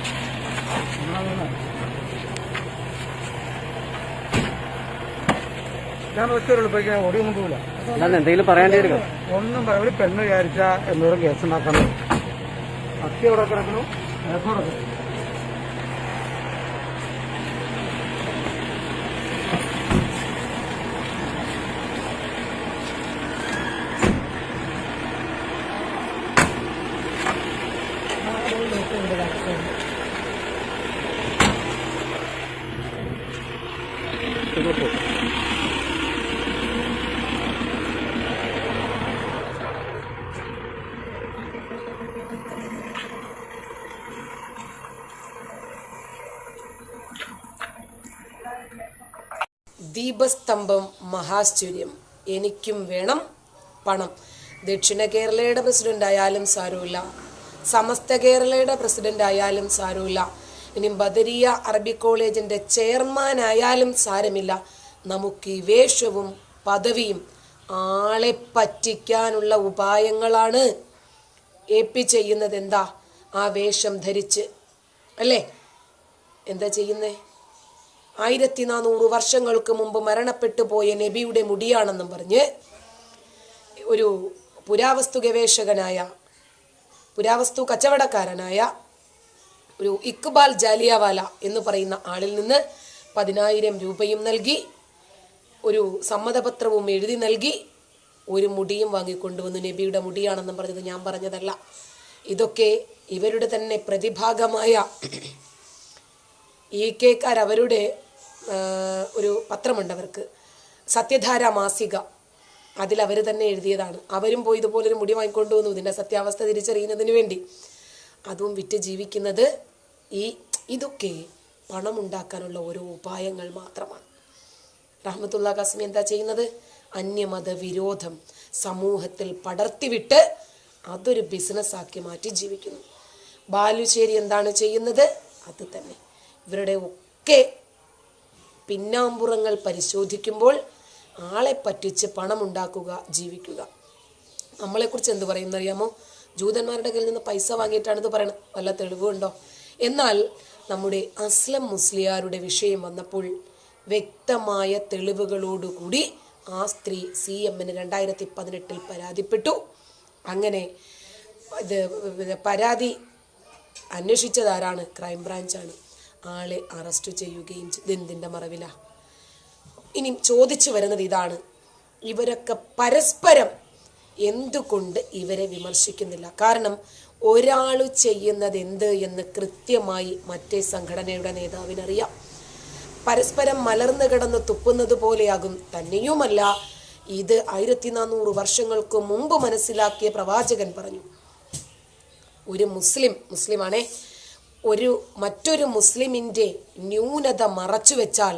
ഞാൻ ഒറ്റ ഓടിയൊന്നും പോകില്ല. എന്തെങ്കിലും പറയേണ്ടി വരും? ഒന്നും പറയാം. ഒരു പെണ്ണ് വിചാരിച്ച എന്നോട് കേസുണ്ടാക്കണം. വക്കീൽ എവിടെ കിടക്കണു? ദീപസ്തംഭം മഹാശ്ചര്യം. എനിക്കും വേണം പണം. ദക്ഷിണ കേരളയുടെ പ്രസിഡന്റ് ആയാലും സാരമില്ല, സമസ്ത കേരളയുടെ പ്രസിഡന്റ് ആയാലും സാരമില്ല, ഇനി ബദരിയ അറബിക് കോളേജിൻ്റെ ചെയർമാൻ ആയാലും സാരമില്ല. നമുക്ക് ഈ വേഷവും പദവിയും ആളെ പറ്റിക്കാനുള്ള ഉപായങ്ങളാണ്. AP ചെയ്യുന്നത് എന്താ? ആ വേഷം ധരിച്ച് അല്ലേ? എന്താ ചെയ്യുന്നേ? 1400 വർഷങ്ങൾക്ക് മുമ്പ് മരണപ്പെട്ടു പോയ നബിയുടെ മുടിയാണെന്നും പറഞ്ഞ് ഒരു പുരാവസ്തു ഗവേഷകനായ, പുരാവസ്തു കച്ചവടക്കാരനായ ഒരു ഇക്ബാൽ ജാലിയവാല എന്ന് പറയുന്ന ആളിൽ നിന്ന് 10,000 രൂപയും നൽകി, ഒരു സമ്മതപത്രവും എഴുതി നൽകി, ഒരു മുടിയും വാങ്ങിക്കൊണ്ടുവന്നു. നബിയുടെ മുടിയാണെന്നും പറഞ്ഞത് ഞാൻ പറഞ്ഞതല്ല. ഇതൊക്കെ ഇവരുടെ തന്നെ പ്രതിഭാഗമായ EK-കാർ അവരുടെ ഒരു പത്രമുണ്ട് അവർക്ക്, സത്യധാര മാസിക, അതിലവർ തന്നെ എഴുതിയതാണ്. അവരും പോയി ഇതുപോലൊരു മുടി വാങ്ങിക്കൊണ്ടുവന്നു ഇതിൻ്റെ സത്യാവസ്ഥ തിരിച്ചറിയുന്നതിന് വേണ്ടി. അതും വിറ്റ് ജീവിക്കുന്നത് ഇതൊക്കെ പണമുണ്ടാക്കാനുള്ള ഓരോ ഉപായങ്ങൾ മാത്രമാണ്. റഹ്മത്തുള്ള ഖാസിമി എന്താ ചെയ്യുന്നത്? അന്യമത വിരോധം സമൂഹത്തിൽ പടർത്തിവിട്ട് അതൊരു ബിസിനസ്സാക്കി മാറ്റി ജീവിക്കുന്നു. ബാലുശ്ശേരി എന്താണ് ചെയ്യുന്നത്? അത് തന്നെ. ഇവരുടെ ഒക്കെ പിന്നാമ്പുറങ്ങൾ പരിശോധിക്കുമ്പോൾ ആളെ പറ്റിച്ച് പണമുണ്ടാക്കുക, ജീവിക്കുക. നമ്മളെക്കുറിച്ച് എന്ത് പറയുന്നറിയാമോ? ജൂതന്മാരുടെ കയ്യിൽ നിന്ന് പൈസ വാങ്ങിയിട്ടാണിത് പറയണത്. വല്ല തെളിവുണ്ടോ? എന്നാൽ നമ്മുടെ അസ്ലം മുസ്ലിയാരുടെ വിഷയം വന്നപ്പോൾ വ്യക്തമായ തെളിവുകളോടുകൂടി ആ സ്ത്രീ CM-ന് 2018 പരാതിപ്പെട്ടു. അങ്ങനെ പരാതി അന്വേഷിച്ചതാരാണ്? ക്രൈംബ്രാഞ്ചാണ്. ആളെ അറസ്റ്റ് ചെയ്യുകയും ഇതെന്തിൻ്റെ മറവില? ഇനി ചോദിച്ചു വരുന്നത് ഇതാണ്, ഇവരൊക്കെ പരസ്പരം എന്തുകൊണ്ട് ഇവരെ വിമർശിക്കുന്നില്ല? കാരണം ഒരാൾ ചെയ്യുന്നത് എന്ത് എന്ന് കൃത്യമായി മറ്റേ സംഘടനയുടെ നേതാവിനറിയാം. പരസ്പരം മലർന്നു കിടന്ന് തുപ്പുന്നത് പോലെയാകും. തന്നെയുമല്ല, ഇത് 1400 വർഷങ്ങൾക്ക് മുമ്പ് മനസ്സിലാക്കിയ പ്രവാചകൻ പറഞ്ഞു, ഒരു മുസ്ലിമാണേ, മറ്റൊരു മുസ്ലിമിൻ്റെ ന്യൂനത മറച്ചു വെച്ചാൽ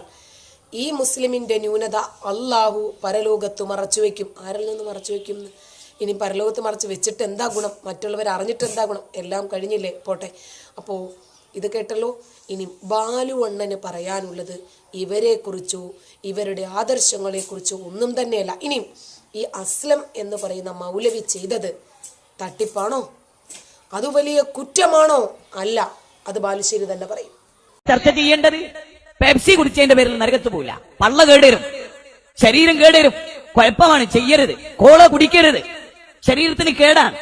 ഈ മുസ്ലിമിൻ്റെ ന്യൂനത അള്ളാഹു പരലോകത്ത് മറച്ചു വയ്ക്കും. ആരിൽ നിന്ന് മറച്ചു വയ്ക്കും? ഇനി പരലോകത്ത് മറച്ചു വെച്ചിട്ട് എന്താ ഗുണം? മറ്റുള്ളവർ അറിഞ്ഞിട്ട് എന്താ ഗുണം? എല്ലാം കഴിഞ്ഞില്ലേ, പോട്ടെ. അപ്പോൾ ഇത് കേട്ടല്ലോ. ഇനി ബാലു അണ്ണന് പറയാനുള്ളത് ഇവരെക്കുറിച്ചോ ഇവരുടെ ആദർശങ്ങളെക്കുറിച്ചോ ഒന്നും തന്നെയല്ല. ഇനി ഈ അസ്ലം എന്ന് പറയുന്ന മൗലവി ചെയ്തത് തട്ടിപ്പാണോ? അത് വലിയ കുറ്റമാണോ? അല്ല, അത് ബാലുശ്ശേരി തന്നെ പറയും. ചർച്ച ചെയ്യേണ്ടത് പെപ്സി കുടിച്ചതിന്റെ പേരിൽ നരകത്ത് പോവില്ല. പള്ള കേടരും, ശരീരം കേടരും, കുഴപ്പമാണ്, ചെയ്യരുത്. കോള കുടിക്കരുത്, ശരീരത്തിന് കേടാണ്.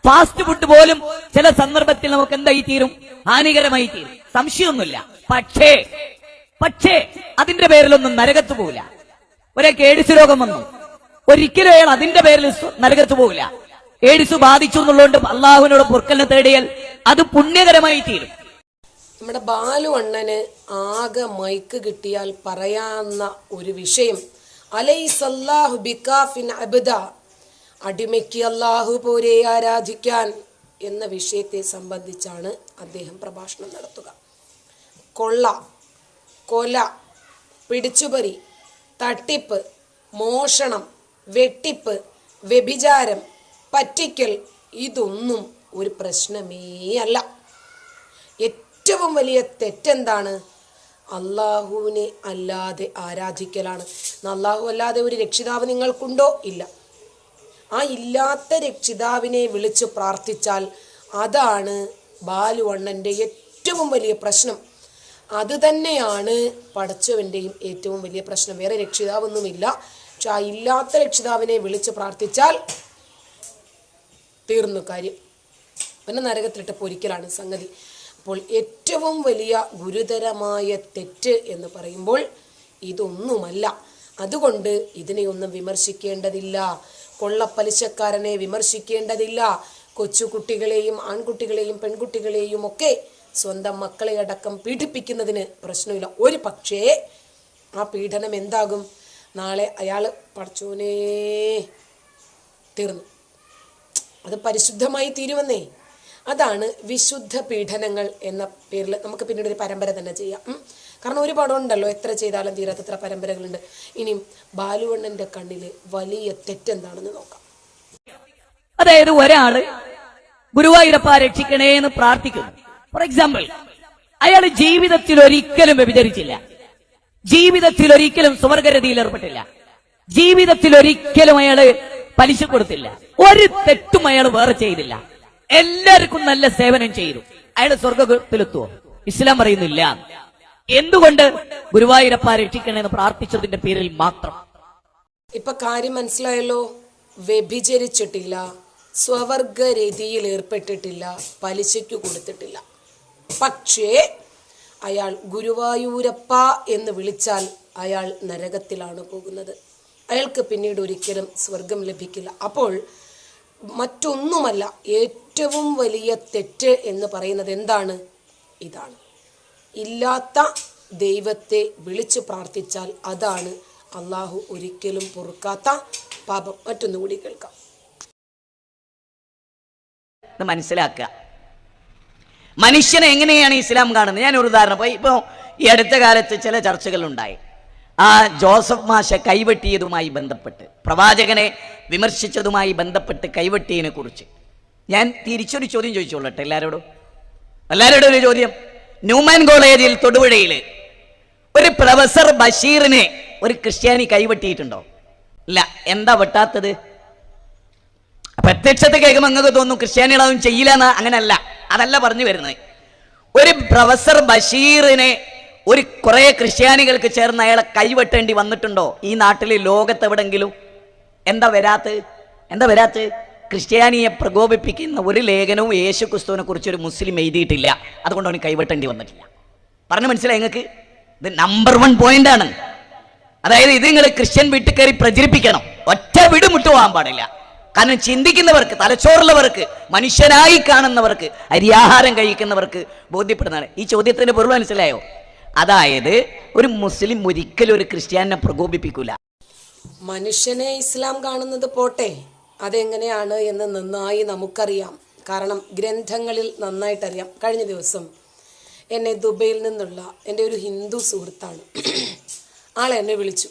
ഫാസ്റ്റ് ഫുഡ് പോലും ചില സന്ദർഭത്തിൽ നമുക്ക് എന്തായി തീരും? ഹാനികരമായി തീരും, സംശയമൊന്നുമില്ല. പക്ഷേ അതിന്റെ പേരിലൊന്നും നരകത്ത് പോവില്ല. ഒരാൾക്ക് എയ്ഡ്സ് രോഗം വന്നു, ഒരിക്കലും അയാൾ അതിന്റെ പേരിൽ നരകത്ത് പോവില്ല. എയ്ഡ്സ് ബാധിച്ചു എന്നുള്ളതുകൊണ്ട് അള്ളാഹുവിനോട് പൊറുക്കലിനെ തേടിയാൽ അത് പുണ്യകരമായി തീരും. നമ്മുടെ ബാലു അണ്ണന് ആകെ മൈക്ക് കിട്ടിയാൽ പറയാവുന്ന ഒരു വിഷയം, അലൈസല്ലാഹു ബികാഫിൻ അബ്ദ, അടിമയ്ക്ക് അല്ലാഹു പോരെ ആരാധിക്കാൻ എന്ന വിഷയത്തെ സംബന്ധിച്ചാണ് അദ്ദേഹം പ്രഭാഷണം നടത്തുക. കൊള്ള, കൊല, പിടിച്ചുപറി, തട്ടിപ്പ്, മോഷണം, വെട്ടിപ്പ്, വ്യഭിചാരം, പറ്റിക്കൽ, ഇതൊന്നും ഒരു പ്രശ്നമേ അല്ല. ഏറ്റവും വലിയ തെറ്റെന്താണ്? അള്ളാഹുവിനെ അല്ലാതെ ആരാധിക്കലാണ്. അള്ളാഹു അല്ലാതെ ഒരു രക്ഷിതാവ് നിങ്ങൾക്കുണ്ടോ? ഇല്ല. ആ ഇല്ലാത്ത രക്ഷിതാവിനെ വിളിച്ച് പ്രാർത്ഥിച്ചാൽ അതാണ് ബാലു അണ്ണൻ്റെ ഏറ്റവും വലിയ പ്രശ്നം. അത് തന്നെയാണ് പടച്ചവൻ്റെയും ഏറ്റവും വലിയ പ്രശ്നം. വേറെ രക്ഷിതാവൊന്നുമില്ല. പക്ഷെ ആ ഇല്ലാത്ത രക്ഷിതാവിനെ വിളിച്ച് പ്രാർത്ഥിച്ചാൽ തീർന്നു കാര്യം. പിന്നെ നരകത്തിലിട്ട് പൊരിക്കലാണ് സംഗതി. അപ്പോൾ ഏറ്റവും വലിയ ഗുരുതരമായ തെറ്റ് എന്ന് പറയുമ്പോൾ ഇതൊന്നുമല്ല. അതുകൊണ്ട് ഇതിനെയൊന്നും വിമർശിക്കേണ്ടതില്ല. കൊള്ളപ്പലിശക്കാരനെ വിമർശിക്കേണ്ടതില്ല. കൊച്ചുകുട്ടികളെയും ആൺകുട്ടികളെയും പെൺകുട്ടികളെയും ഒക്കെ സ്വന്തം മക്കളെ അടക്കം പീഡിപ്പിക്കുന്നതിന് പ്രശ്നമില്ല. ഒരു പക്ഷേ ആ പീഡനം എന്താകും? നാളെ അയാൾ പടച്ചോനേ തീർന്നു, അത് പരിശുദ്ധമായി തീരുമെന്നേ. അതാണ് വിശുദ്ധ പീഡനങ്ങൾ എന്ന പേരിൽ നമുക്ക് പിന്നീട് ഒരു പരമ്പര തന്നെ ചെയ്യാം. കാരണം ഒരുപാടുണ്ടല്ലോ, എത്ര ചെയ്താലും തീരാത്തത്ര പരമ്പരകളുണ്ട്. ഇനിയും ബാലുവണ്ണന്റെ കണ്ണില് വലിയ തെറ്റെന്താണെന്ന് നോക്കാം. അതായത് ഒരാള് ഗുരുവായൂരപ്പ രക്ഷിക്കണേ എന്ന് പ്രാർത്ഥിക്കുന്നു. ഫോർ എക്സാമ്പിൾ, അയാൾ ജീവിതത്തിൽ ഒരിക്കലും വ്യഭിചരിച്ചില്ല, ജീവിതത്തിൽ ഒരിക്കലും സ്വർഗരതിയിൽ ഏർപ്പെട്ടില്ല, ജീവിതത്തിൽ ഒരിക്കലും അയാള് പലിശ കൊടുത്തില്ല, ഒരു തെറ്റും അയാൾ വേറെ ചെയ്തില്ല, എല്ലാവർക്കും നല്ല സേവനം ചെയ്തു. അയാൾ സ്വർഗത്തിലെത്തുവോ? ഇസ്ലാം പറയുന്നില്ല. എന്തുകൊണ്ട്? ഗുരുവായൂരപ്പ രക്ഷിക്കണമെന്ന് പ്രാർത്ഥിച്ചതിന്റെ പേരിൽ മാത്രം. ഇപ്പൊ കാര്യം മനസ്സിലായല്ലോ. വ്യഭിചരിച്ചിട്ടില്ല, സ്വവർഗരതിയിൽ ഏർപ്പെട്ടിട്ടില്ല, പലിശയ്ക്ക് കൊടുത്തിട്ടില്ല. പക്ഷേ അയാൾ ഗുരുവായൂരപ്പ എന്ന് വിളിച്ചാൽ അയാൾ നരകത്തിലാണ് പോകുന്നത്. അയാൾക്ക് പിന്നീട് ഒരിക്കലും സ്വർഗം ലഭിക്കില്ല. അപ്പോൾ മറ്റൊന്നുമല്ല, ഏറ്റവും വലിയ തെറ്റ് എന്ന് പറയുന്നത് എന്താണ്? ഇതാണ്. ഇല്ലാത്ത ദൈവത്തെ വിളിച്ചു പ്രാർത്ഥിച്ചാൽ അതാണ് അള്ളാഹു ഒരിക്കലും പൊറുക്കാത്ത പാപം. മറ്റൊന്നുകൂടി കേൾക്കാം. മനസ്സിലാക്കുക, മനുഷ്യനെ എങ്ങനെയാണ് ഇസ്ലാം കാണുന്നത്. ഞാനൊരു ഉദാഹരണം, ഇപ്പോൾ ഈ അടുത്ത കാലത്ത് ചില ചർച്ചകളുണ്ടായി. ആ ജോസഫ് മാഷ കൈവെട്ടിയതുമായി ബന്ധപ്പെട്ട്, പ്രവാചകനെ വിമർശിച്ചതുമായി ബന്ധപ്പെട്ട് കൈവെട്ടിയതിനെ കുറിച്ച് ഞാൻ തിരിച്ചൊരു ചോദ്യം ചോദിച്ചോളട്ടെ എല്ലാവരോടും ഒരു ചോദ്യം. ന്യൂമാൻ കോളേജിൽ തൊടുപുഴയിൽ ഒരു പ്രൊഫസർ ബഷീറിനെ ഒരു ക്രിസ്ത്യാനി കൈവെട്ടിയിട്ടുണ്ടോ? ഇല്ല. എന്താ വെട്ടാത്തത്? പ്രത്യക്ഷത്തെ കേൾക്കുമ്പോൾ നിങ്ങൾക്ക് തോന്നും ക്രിസ്ത്യാനികളൊന്നും ചെയ്യില്ല എന്ന്. അങ്ങനല്ല, അതല്ല പറഞ്ഞു വരുന്നത്. ഒരു പ്രൊഫസർ ബഷീറിനെ ഒരു കുറെ ക്രിസ്ത്യാനികൾക്ക് ചേർന്ന് അയാളെ കൈവെട്ടേണ്ടി വന്നിട്ടുണ്ടോ ഈ നാട്ടിൽ, ലോകത്തെവിടെങ്കിലും? എന്താ വരാത്ത്? ക്രിസ്ത്യാനിയെ പ്രകോപിപ്പിക്കുന്ന ഒരു ലേഖനവും യേശു ക്രിസ്തുവിനെ കുറിച്ച് ഒരു മുസ്ലിം എഴുതിയിട്ടില്ല. അതുകൊണ്ട് അവന് കൈവെട്ടേണ്ടി വന്നിട്ടില്ല. പറഞ്ഞു മനസ്സിലായി നിങ്ങൾക്ക്? ഇത് നമ്പർ 1 പോയിന്റാണ്. അതായത് ഇത് നിങ്ങൾ ക്രിസ്ത്യൻ വീട്ടിൽ കയറി പ്രചരിപ്പിക്കണം. ഒറ്റ വിടുമുട്ട് പോകാൻ പാടില്ല. കാരണം ചിന്തിക്കുന്നവർക്ക്, തലച്ചോറുള്ളവർക്ക്, മനുഷ്യനായി കാണുന്നവർക്ക്, അരിയാഹാരം കഴിക്കുന്നവർക്ക് ബോധ്യപ്പെടുന്നതാണ്. ഈ ചോദ്യത്തിന്റെ പൊരുൾ മനസ്സിലായോ? അതായത് ഒരു മുസ്ലിം ഒരിക്കലും ഒരു ക്രിസ്ത്യാനിനെ പ്രകോപിപ്പിക്കൂല. മനുഷ്യനെ ഇസ്ലാം കാണുന്നത് പോട്ടെ, അതെങ്ങനെയാണ് എന്ന് നന്നായി നമുക്കറിയാം. കാരണം ഗ്രന്ഥങ്ങളിൽ നന്നായിട്ടറിയാം. കഴിഞ്ഞ ദിവസം എന്നെ ദുബൈയിൽ നിന്നുള്ള എൻ്റെ ഒരു ഹിന്ദു സുഹൃത്താണ്, ആളെന്നെ വിളിച്ചു.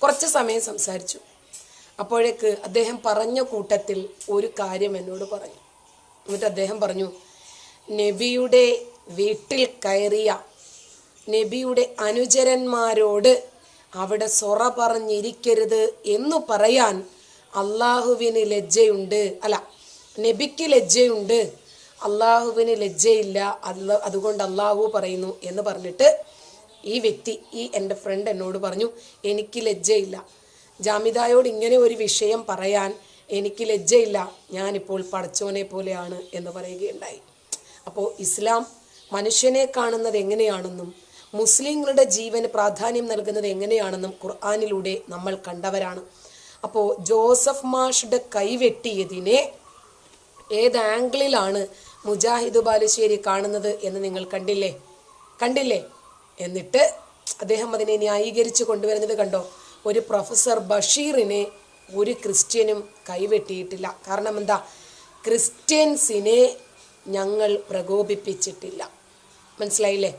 കുറച്ച് സമയം സംസാരിച്ചു. അപ്പോഴേക്ക് അദ്ദേഹം പറഞ്ഞ കൂട്ടത്തിൽ ഒരു കാര്യം എന്നോട് പറഞ്ഞു. എന്നിട്ട് അദ്ദേഹം പറഞ്ഞു, നബിയുടെ വീട്ടിൽ കയറിയ നബിയുടെ അനുചരന്മാരോട് അവിടെ സൊറ പറഞ്ഞിരിക്കരുത് എന്നു പറയാൻ അള്ളാഹുവിന് ലജ്ജയുണ്ട്, അല്ല നബിക്ക് ലജ്ജയുണ്ട്, അള്ളാഹുവിന് ലജ്ജയില്ല, അതുകൊണ്ട് അള്ളാഹു പറയുന്നു എന്ന് പറഞ്ഞിട്ട് ഈ വ്യക്തി, എൻ്റെ ഫ്രണ്ട് എന്നോട് പറഞ്ഞു, എനിക്ക് ലജ്ജയില്ല, ജാമിദായോട് ഇങ്ങനെ ഒരു വിഷയം പറയാൻ എനിക്ക് ലജ്ജയില്ല, ഞാനിപ്പോൾ പടച്ചോനെ പോലെയാണ് എന്ന് പറയുകയുണ്ടായി. അപ്പോൾ ഇസ്ലാം മനുഷ്യനെ കാണുന്നത് എങ്ങനെയാണെന്നും മുസ്ലിങ്ങളുടെ ജീവന് പ്രാധാന്യം നൽകുന്നത് എങ്ങനെയാണെന്നും ഖുർആനിലൂടെ നമ്മൾ കണ്ടവരാണ്. അപ്പോൾ ജോസഫ് മാഷുടെ കൈവെട്ടിയതിനെ ഏത് ആംഗിളിലാണ് മുജാഹിദ് ബാലുശ്ശേരി കാണുന്നത് എന്ന് നിങ്ങൾ കണ്ടില്ലേ? എന്നിട്ട് അദ്ദേഹം അതിനെ ന്യായീകരിച്ച് കൊണ്ടുവരുന്നത് കണ്ടോ? ഒരു പ്രൊഫസർ ബഷീറിനെ ഒരു ക്രിസ്ത്യനും കൈവെട്ടിയിട്ടില്ല. കാരണം എന്താ? ക്രിസ്ത്യൻസിനെ ഞങ്ങൾ പ്രകോപിപ്പിച്ചിട്ടില്ല. മനസ്സിലായില്ലേ?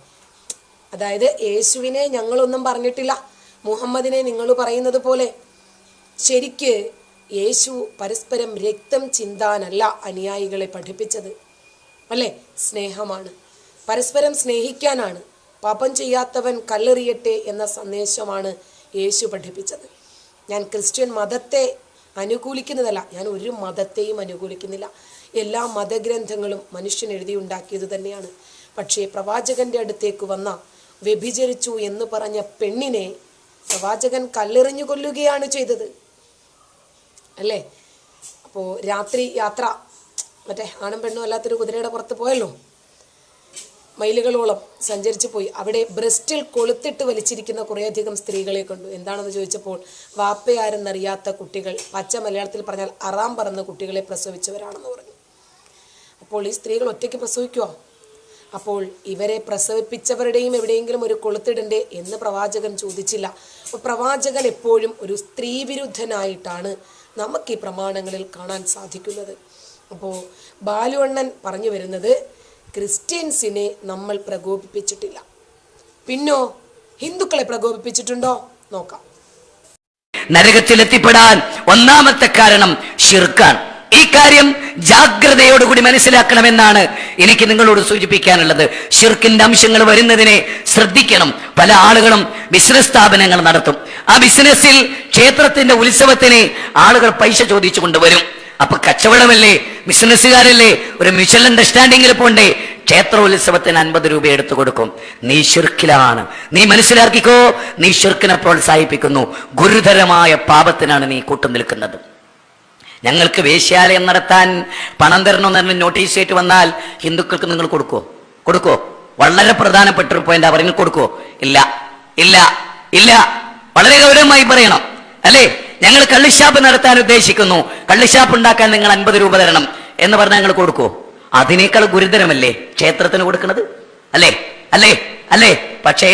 അതായത് യേശുവിനെ ഞങ്ങളൊന്നും പറഞ്ഞിട്ടില്ല, മുഹമ്മദിനെ നിങ്ങൾ പറയുന്നത് പോലെ. ശരിക്ക് യേശു പരസ്പരം രക്തം ചിന്താനല്ല അനുയായികളെ പഠിപ്പിച്ചത്, അല്ലേ? സ്നേഹമാണ്, പരസ്പരം സ്നേഹിക്കാനാണ്. പാപം ചെയ്യാത്തവൻ കല്ലെറിയട്ടെ എന്ന സന്ദേശമാണ് യേശു പഠിപ്പിച്ചത്. ഞാൻ ക്രിസ്ത്യൻ മതത്തെ അനുകൂലിക്കുന്നതല്ല, ഞാൻ ഒരു മതത്തെയും അനുകൂലിക്കുന്നില്ല. എല്ലാ മതഗ്രന്ഥങ്ങളും മനുഷ്യൻ എഴുതിയുണ്ടാക്കിയത് തന്നെയാണ്. പക്ഷേ പ്രവാചകന്റെ അടുത്തേക്ക് വന്ന വ്യഭിചരിച്ചു എന്ന് പറഞ്ഞ പെണ്ണിനെ പ്രവാചകൻ കല്ലെറിഞ്ഞു കൊല്ലുകയാണ് ചെയ്തത്, അല്ലേ? അപ്പോൾ രാത്രി യാത്ര, മറ്റേ ആണും പെണ്ണും അല്ലാത്തൊരു കുതിരയുടെ പുറത്ത് പോയല്ലോ, മൈലുകളോളം സഞ്ചരിച്ചു പോയി. അവിടെ ബ്രസ്റ്റിൽ കൊളുത്തിട്ട് വലിച്ചിരിക്കുന്ന കുറേയധികം സ്ത്രീകളെ കണ്ടു. എന്താണെന്ന് ചോദിച്ചപ്പോൾ വാപ്പയാരെന്നറിയാത്ത കുട്ടികൾ, പച്ച മലയാളത്തിൽ പറഞ്ഞാൽ അറാം പറന്ന കുട്ടികളെ പ്രസവിച്ചവരാണെന്ന് പറഞ്ഞു. അപ്പോൾ ഈ സ്ത്രീകൾ ഒറ്റയ്ക്ക് പ്രസവിക്കുമോ? അപ്പോൾ ഇവരെ പ്രസവിപ്പിച്ചവരുടെയും എവിടെയെങ്കിലും ഒരു കൊളുത്തിടണ്ടേ എന്ന് പ്രവാചകൻ ചോദിച്ചില്ല. അപ്പോൾ പ്രവാചകൻ എപ്പോഴും ഒരു സ്ത്രീ വിരുദ്ധനായിട്ടാണ് നമുക്ക് ഈ പ്രമാണങ്ങളിൽ കാണാൻ സാധിക്കുന്നത്. അപ്പോൾ ബാലുവണ്ണൻ പറഞ്ഞു വരുന്നത്, ക്രിസ്ത്യൻസിനെ നമ്മൾ പ്രകോപിപ്പിച്ചിട്ടില്ല. പിന്നോ ഹിന്ദുക്കളെ പ്രകോപിപ്പിച്ചിട്ടുണ്ടോ? നോക്കാം. നരകത്തിലെത്തിപ്പെടാൻ ഒന്നാമത്തെ കാരണം ശിർക്കാണ്. ഈ കാര്യം ജാഗ്രതയോടുകൂടി മനസ്സിലാക്കണമെന്നാണ് എനിക്ക് നിങ്ങളോട് സൂചിപ്പിക്കാനുള്ളത്. ശിർക്കിന്റെ അംശങ്ങൾ വരുന്നതിനെ ശ്രദ്ധിക്കണം. പല ആളുകളും ബിസിനസ് സ്ഥാപനങ്ങൾ നടത്തും. ആ ബിസിനസ്സിൽ ക്ഷേത്രത്തിന്റെ ഉത്സവത്തിന് ആളുകൾ പൈസ ചോദിച്ചു കൊണ്ടുവരും. അപ്പൊ കച്ചവടമല്ലേ, ബിസിനസ്സുകാരല്ലേ, ഒരു മ്യൂച്വൽ അണ്ടർസ്റ്റാൻഡിങ്ങിൽ പോണ്ടേ. ക്ഷേത്രോത്സവത്തിന് 50 രൂപ എടുത്തു കൊടുക്കും. നീ ശിർക്കിലാണ്. നീ മനസ്സിലാക്കിക്കോ, നീ ശിർക്കിനെ പ്രോത്സാഹിപ്പിക്കുന്നു. ഗുരുതരമായ പാപത്തിനാണ് നീ കൂട്ടുനിൽക്കുന്നത്. ഞങ്ങൾക്ക് വേശ്യാലയം നടത്താൻ പണം തരണമെന്ന് പറഞ്ഞ് നോട്ടീസ് ആയിട്ട് വന്നാൽ ഹിന്ദുക്കൾക്ക് നിങ്ങൾ കൊടുക്കോ? വളരെ പ്രധാനപ്പെട്ട ഒരു പോയിന്റ് പറഞ്ഞു. കൊടുക്കോ? ഇല്ല ഇല്ല ഇല്ല. വളരെ ഗൗരവമായി പറയണം അല്ലേ. ഞങ്ങൾ കള്ളിഷാപ്പ് നടത്താൻ ഉദ്ദേശിക്കുന്നു, കള്ളിഷാപ്പ് ഉണ്ടാക്കാൻ നിങ്ങൾ 50 രൂപ തരണം എന്ന് പറഞ്ഞാൽ ഞങ്ങൾ കൊടുക്കോ? അതിനേക്കാൾ ഗുരുതരമല്ലേ ക്ഷേത്രത്തിന് കൊടുക്കുന്നത്? അല്ലേ അല്ലേ അല്ലേ? പക്ഷേ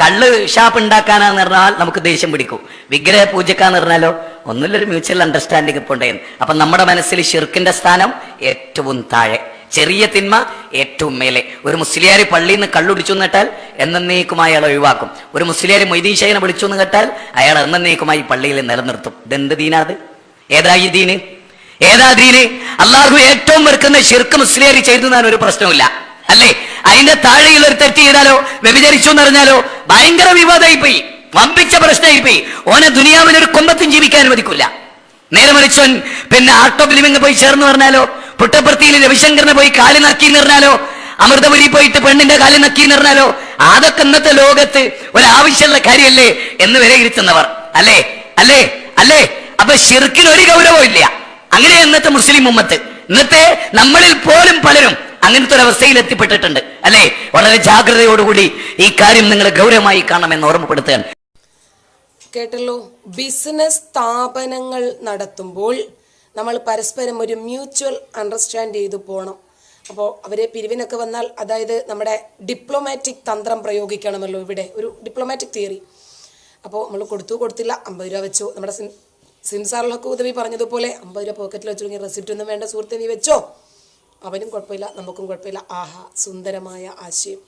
കള്ള് ഷാപ്പ് ഉണ്ടാക്കാനാന്ന് പറഞ്ഞാൽ നമുക്ക് ദേഷ്യം പിടിക്കും. വിഗ്രഹ പൂജക്കാന്ന് പറഞ്ഞാലോ ഒന്നുമില്ലൊരു മ്യൂച്വൽ അണ്ടർസ്റ്റാൻഡിങ് ഇപ്പോൾ ഉണ്ടായിരുന്നു. അപ്പൊ നമ്മുടെ മനസ്സിൽ ഷിർക്കിന്റെ സ്ഥാനം ഏറ്റവും താഴെ, ചെറിയ തിന്മ ഏറ്റവും മേലെ. ഒരു മുസ്ലിയാരി പള്ളിയിൽ നിന്ന് കള്ളുടിച്ചു എന്ന് കേട്ടാൽ എന്നേക്കുമായി അയാൾ ഒഴിവാക്കും. ഒരു മുസ്ലിയാരി മൊയ്തീൻ ഷൈനെ വിളിച്ചു എന്ന് കേട്ടാൽ അയാൾ എന്നേക്കുമായി പള്ളിയിൽ നിലനിർത്തും. ഇതെന്ത് ദീനാത്? ഏതാ ഈ ദീന്? ഏതാ ദീന്? അള്ളാഹു ഏറ്റവും വെറുക്കുന്ന ഷിർക്ക് മുസ്ലിയാരി ചെയ്തു എന്നാണ് ഒരു പ്രശ്നമില്ല അല്ലേ. അതിന്റെ താഴെയുള്ള ഒരു തെറ്റ് ചെയ്താലോ, വ്യഭിചരിച്ചു എന്ന് പറഞ്ഞാലോ ഭയങ്കര വിവാദമായി പോയി, വമ്പിച്ച പ്രശ്നമായി പോയി. ഓനെ ദുനിയാവിൽ ഒരു കൊമ്പത്തും ജീവിക്കാൻ അനുവദിക്കില്ല. നേരെ മറിച്ചോൻ പിന്നെ ആർട്ട് ഓഫ് ലിവിംഗ് പോയി ചേർന്ന് പറഞ്ഞാലോ, പുട്ടപ്പുറത്തിയിൽ രവിശങ്കറിനെ പോയി കാലി നക്കി എന്ന് പറഞ്ഞാലോ, അമൃതപുരി പോയിട്ട് പെണ്ണിന്റെ കാലി നക്കി എന്ന് പറഞ്ഞാലോ, അതൊക്കെ ഇന്നത്തെ ലോകത്ത് ഒരാവശ്യമുള്ള കാര്യമല്ലേ എന്ന് വിലയിരുത്തുന്നവർ അല്ലേ അല്ലേ അല്ലേ. അപ്പൊ ഷിർക്കിന് ഒരു ഗൗരവവും ഇല്ല. അങ്ങനെ ഇന്നത്തെ മുസ്ലിം ഉമ്മത്ത്, ഇന്നത്തെ നമ്മളിൽ പോലും പലരും അങ്ങനത്തെ ഒരു അവസ്ഥയിൽ എത്തിപ്പെട്ടിട്ടുണ്ട് അല്ലേ. വളരെ ജാഗ്രതയോടുകൂടി ഈ കാര്യം നിങ്ങൾ ഗൗരവമായി കാണണമെന്ന് ഓർമ്മപ്പെടുത്തുകയാണ്. കേട്ടല്ലോ, ബിസിനസ് സ്ഥാപനങ്ങൾ നടത്തുമ്പോൾ നമ്മൾ പരസ്പരം ഒരു മ്യൂച്വൽ അണ്ടർസ്റ്റാൻഡ് ചെയ്തു പോകണം. അപ്പോൾ അവരെ പിരിവിനൊക്കെ വന്നാൽ, അതായത് നമ്മുടെ ഡിപ്ലോമാറ്റിക് തന്ത്രം പ്രയോഗിക്കണമല്ലോ. ഇവിടെ ഒരു ഡിപ്ലോമാറ്റിക് തിയറി. അപ്പോൾ നമ്മൾ കൊടുത്തില്ല, 50 രൂപ വെച്ചോ. നമ്മുടെ സിൻസാറിലൊക്കെ ഉദവി പറഞ്ഞതുപോലെ 50 രൂപ പോക്കറ്റിൽ വെച്ചു, റെസിപ്റ്റ് ഒന്നും വേണ്ട സുഹൃത്തെ, നീ വെച്ചോ. അവനും കുഴപ്പമില്ല, നമുക്കും കുഴപ്പമില്ല. ആഹാ, സുന്ദരമായ ആശയം.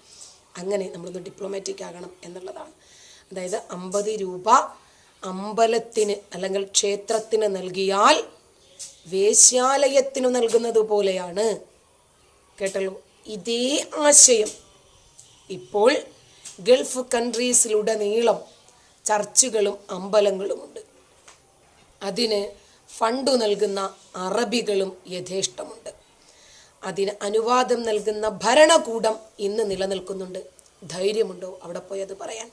അങ്ങനെ നമ്മളൊന്ന് ഡിപ്ലോമാറ്റിക് ആകണം എന്നുള്ളതാണ്. അതായത് 50 രൂപ അമ്പലത്തിന് അല്ലെങ്കിൽ ക്ഷേത്രത്തിന് നൽകിയാൽ വേശ്യാലയത്തിനു നൽകുന്നത് പോലെയാണ്. കേട്ടല്ലോ, ഇതേ ആശയം ഇപ്പോൾ ഗൾഫ് കൺട്രീസിലുടനീളം ചർച്ചുകളും അമ്പലങ്ങളുമുണ്ട്. അതിന് ഫണ്ട് നൽകുന്ന അറബികളും യഥേഷ്ടമുണ്ട്. അതിന് അനുവാദം നൽകുന്ന ഭരണകൂടം ഇന്ന് നിലനിൽക്കുന്നുണ്ട്. ധൈര്യമുണ്ടോ അവിടെ പോയി അത് പറയാൻ?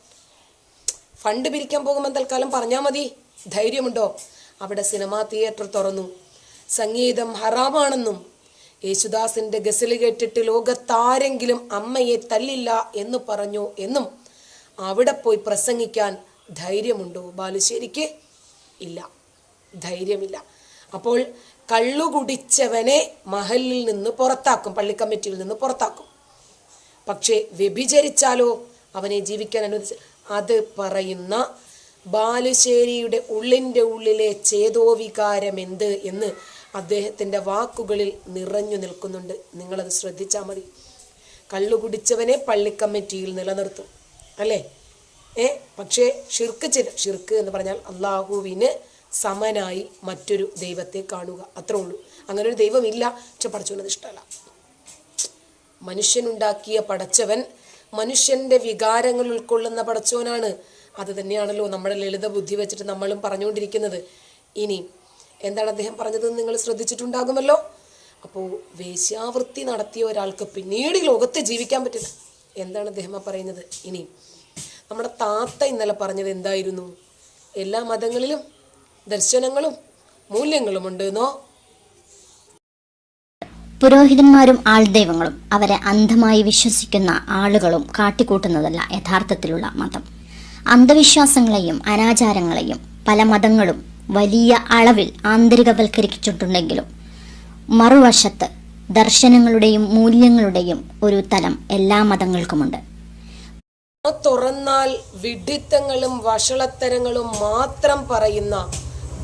ഫണ്ട് പിരിക്കാൻ പോകുമ്പോൾ തൽക്കാലം പറഞ്ഞാൽ മതി. ധൈര്യമുണ്ടോ? അവിടെ സിനിമാ തിയേറ്റർ തുറന്നു. സംഗീതം ഹറാമാണെന്നും യേശുദാസിന്റെ ഗസല് കേട്ടിട്ട് ലോകത്താരെങ്കിലും അമ്മയെ തല്ലില്ല എന്ന് പറഞ്ഞു എന്നും അവിടെ പോയി പ്രസംഗിക്കാൻ ധൈര്യമുണ്ടോ ബാലുശ്ശേരിക്ക്? ഇല്ല, ധൈര്യമില്ല. അപ്പോൾ കള്ളുകുടിച്ചവനെ മഹലിൽ നിന്ന് പുറത്താക്കും, പള്ളി കമ്മിറ്റിയിൽ നിന്ന് പുറത്താക്കും. പക്ഷേ വ്യഭിചരിച്ചാലോ അവനെ ജീവിക്കാൻ അനുവദിച്ച, അത് പറയുന്ന ബാലുശ്ശേരിയുടെ ഉള്ളിൻ്റെ ഉള്ളിലെ ചേതോവികാരം എന്ത് എന്ന് അദ്ദേഹത്തിൻ്റെ വാക്കുകളിൽ നിറഞ്ഞു നിൽക്കുന്നുണ്ട്. നിങ്ങളത് ശ്രദ്ധിച്ചാൽ മതി. കള്ളുകുടിച്ചവനെ പള്ളി കമ്മിറ്റിയിൽ നിലനിർത്തും അല്ലേ. പക്ഷേ ഷിർക്ക് എന്ന് പറഞ്ഞാൽ അള്ളാഹുവിന് സമനായി മറ്റൊരു ദൈവത്തെ കാണുക, അത്രേ ഉള്ളൂ. അങ്ങനെ ഒരു ദൈവമില്ല. പക്ഷെ പടച്ചവനത് ഇഷ്ടമല്ല. മനുഷ്യനുണ്ടാക്കിയ പടച്ചവൻ മനുഷ്യന്റെ വികാരങ്ങൾ ഉൾക്കൊള്ളുന്ന പടച്ചവനാണ്. അത് തന്നെയാണല്ലോ നമ്മുടെ ലളിത ബുദ്ധി വെച്ചിട്ട് നമ്മളും പറഞ്ഞുകൊണ്ടിരിക്കുന്നത്. ഇനി എന്താണ് അദ്ദേഹം പറഞ്ഞതെന്ന് നിങ്ങൾ ശ്രദ്ധിച്ചിട്ടുണ്ടാകുമല്ലോ. അപ്പോൾ വേശ്യാവൃത്തി നടത്തിയ ഒരാൾക്ക് പിന്നീട് ലോകത്ത് ജീവിക്കാൻ പറ്റില്ല. എന്താണ് അദ്ദേഹം പറയുന്നത്? ഇനി നമ്മുടെ താത്ത ഇന്നലെ പറഞ്ഞത് എന്തായിരുന്നു? എല്ലാ മതങ്ങളിലും ദർശനങ്ങളും മൂല്യങ്ങളും ഉണ്ട് എന്നോ? പുരോഹിതന്മാരും ആൾദൈവങ്ങളും അവരെ അന്ധമായി വിശ്വസിക്കുന്ന ആളുകളും കാട്ടിക്കൂട്ടുന്നതല്ല യഥാർത്ഥത്തിലുള്ള മതം. അന്ധവിശ്വാസങ്ങളെയും അനാചാരങ്ങളെയും പല മതങ്ങളും വലിയ അളവിൽ ആന്തരികവൽക്കരിച്ചിട്ടുണ്ടെങ്കിലും മറുവശത്ത് ദർശനങ്ങളുടെയും മൂല്യങ്ങളുടെയും ഒരു തലം എല്ലാ മതങ്ങൾക്കുമുണ്ട്. തുറന്നാൽ വിഡ്ഢിത്തങ്ങളും വഷളത്തരങ്ങളും മാത്രം പറയുന്ന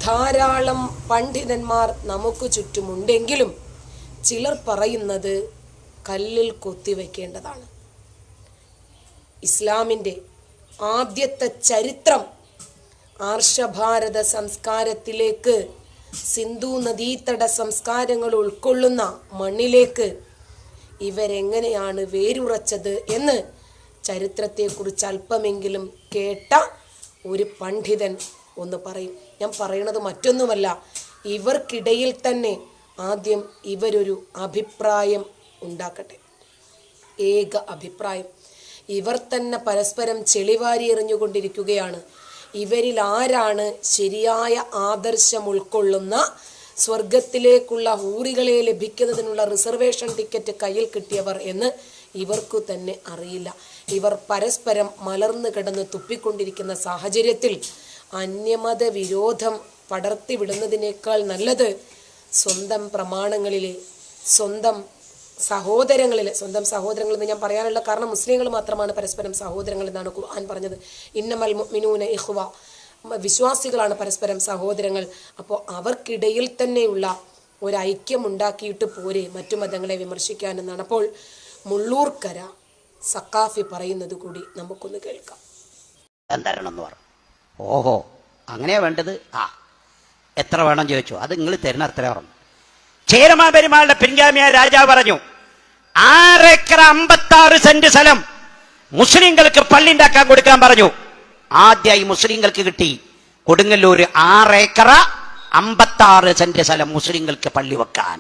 ധാരാളം പണ്ഡിതന്മാർ നമുക്ക് ചുറ്റുമുണ്ടെങ്കിലും ചിലർ പറയുന്നത് കല്ലിൽ കൊത്തിവെക്കേണ്ടതാണ്. ഇസ്ലാമിൻ്റെ ആദ്യത്തെ ചരിത്രം ആർഷഭാരത സംസ്കാരത്തിലേക്ക്, സിന്ധു നദീതട സംസ്കാരങ്ങൾ ഉൾക്കൊള്ളുന്ന മണ്ണിലേക്ക് ഇവരെങ്ങനെയാണ് വേരുറച്ചത് എന്ന് ചരിത്രത്തെക്കുറിച്ച് അല്പമെങ്കിലും കേട്ട ഒരു പണ്ഡിതൻ ഒന്ന് പറയും. ഞാൻ പറയണത് മറ്റൊന്നുമല്ല, ഇവർക്കിടയിൽ തന്നെ ആദ്യം ഇവരൊരു അഭിപ്രായം ഉണ്ടാക്കട്ടെ, ഏക അഭിപ്രായം. ഇവർ തന്നെ പരസ്പരം ചെളിവാരി എറിഞ്ഞുകൊണ്ടിരിക്കുകയാണ്. ഇവരിൽ ആരാണ് ശരിയായ ആദർശം ഉൾക്കൊള്ളുന്ന സ്വർഗത്തിലേക്കുള്ള ഹൂറികളെ ലഭിക്കുന്നതിനുള്ള റിസർവേഷൻ ടിക്കറ്റ് കയ്യിൽ കിട്ടിയവർ എന്ന് ഇവർക്കു തന്നെ അറിയില്ല. ഇവർ പരസ്പരം മലർന്നു കിടന്ന് തുപ്പിക്കൊണ്ടിരിക്കുന്ന സാഹചര്യത്തിൽ അന്യമത വിരോധം പടർത്തിവിടുന്നതിനേക്കാൾ നല്ലത് സ്വന്തം പ്രമാണങ്ങളിലെ സ്വന്തം സഹോദരങ്ങൾ എന്ന് ഞാൻ പറയാനുള്ള കാരണം മുസ്ലിങ്ങൾ മാത്രമാണ് പരസ്പരം സഹോദരങ്ങൾ എന്നാണ് ഖുർആൻ പറഞ്ഞത്. ഇന്നമൽ മുഅ്മിനൂന ഇഖ്വ, വിശ്വാസികളാണ് പരസ്പരം സഹോദരങ്ങൾ. അപ്പോൾ അവർക്കിടയിൽ തന്നെയുള്ള ഒരു ഐക്യം ഉണ്ടാക്കിയിട്ട് പോരെ മറ്റു മതങ്ങളെ വിമർശിക്കാനെന്നാണ്. അപ്പോൾ മുള്ളൂർക്കര സഖാഫി പറയുന്നത് കൂടി നമുക്കൊന്ന് കേൾക്കാം. തരണമെന്ന് പറഞ്ഞു. ഓഹോ, അങ്ങനെയാ വേണ്ടത്. എത്ര വേണം ചോദിച്ചു. അത് നിങ്ങൾ തരുന്ന അത്ര പറഞ്ഞു. ചേരമാ പെരുമാളുടെ പിൻഗാമിയായ രാജാവ് പറഞ്ഞു, 6 ഏക്കർ 56 സെന്റ് സ്ഥലം മുസ്ലിങ്ങൾക്ക് പള്ളി ഉണ്ടാക്കാൻ കൊടുക്കാൻ പറഞ്ഞു. ആദ്യമായി മുസ്ലിങ്ങൾക്ക് കിട്ടി കൊടുങ്ങല്ലൂർ 6 ഏക്കർ 56 സെന്റ് സ്ഥലം മുസ്ലിങ്ങൾക്ക് പള്ളി വെക്കാൻ.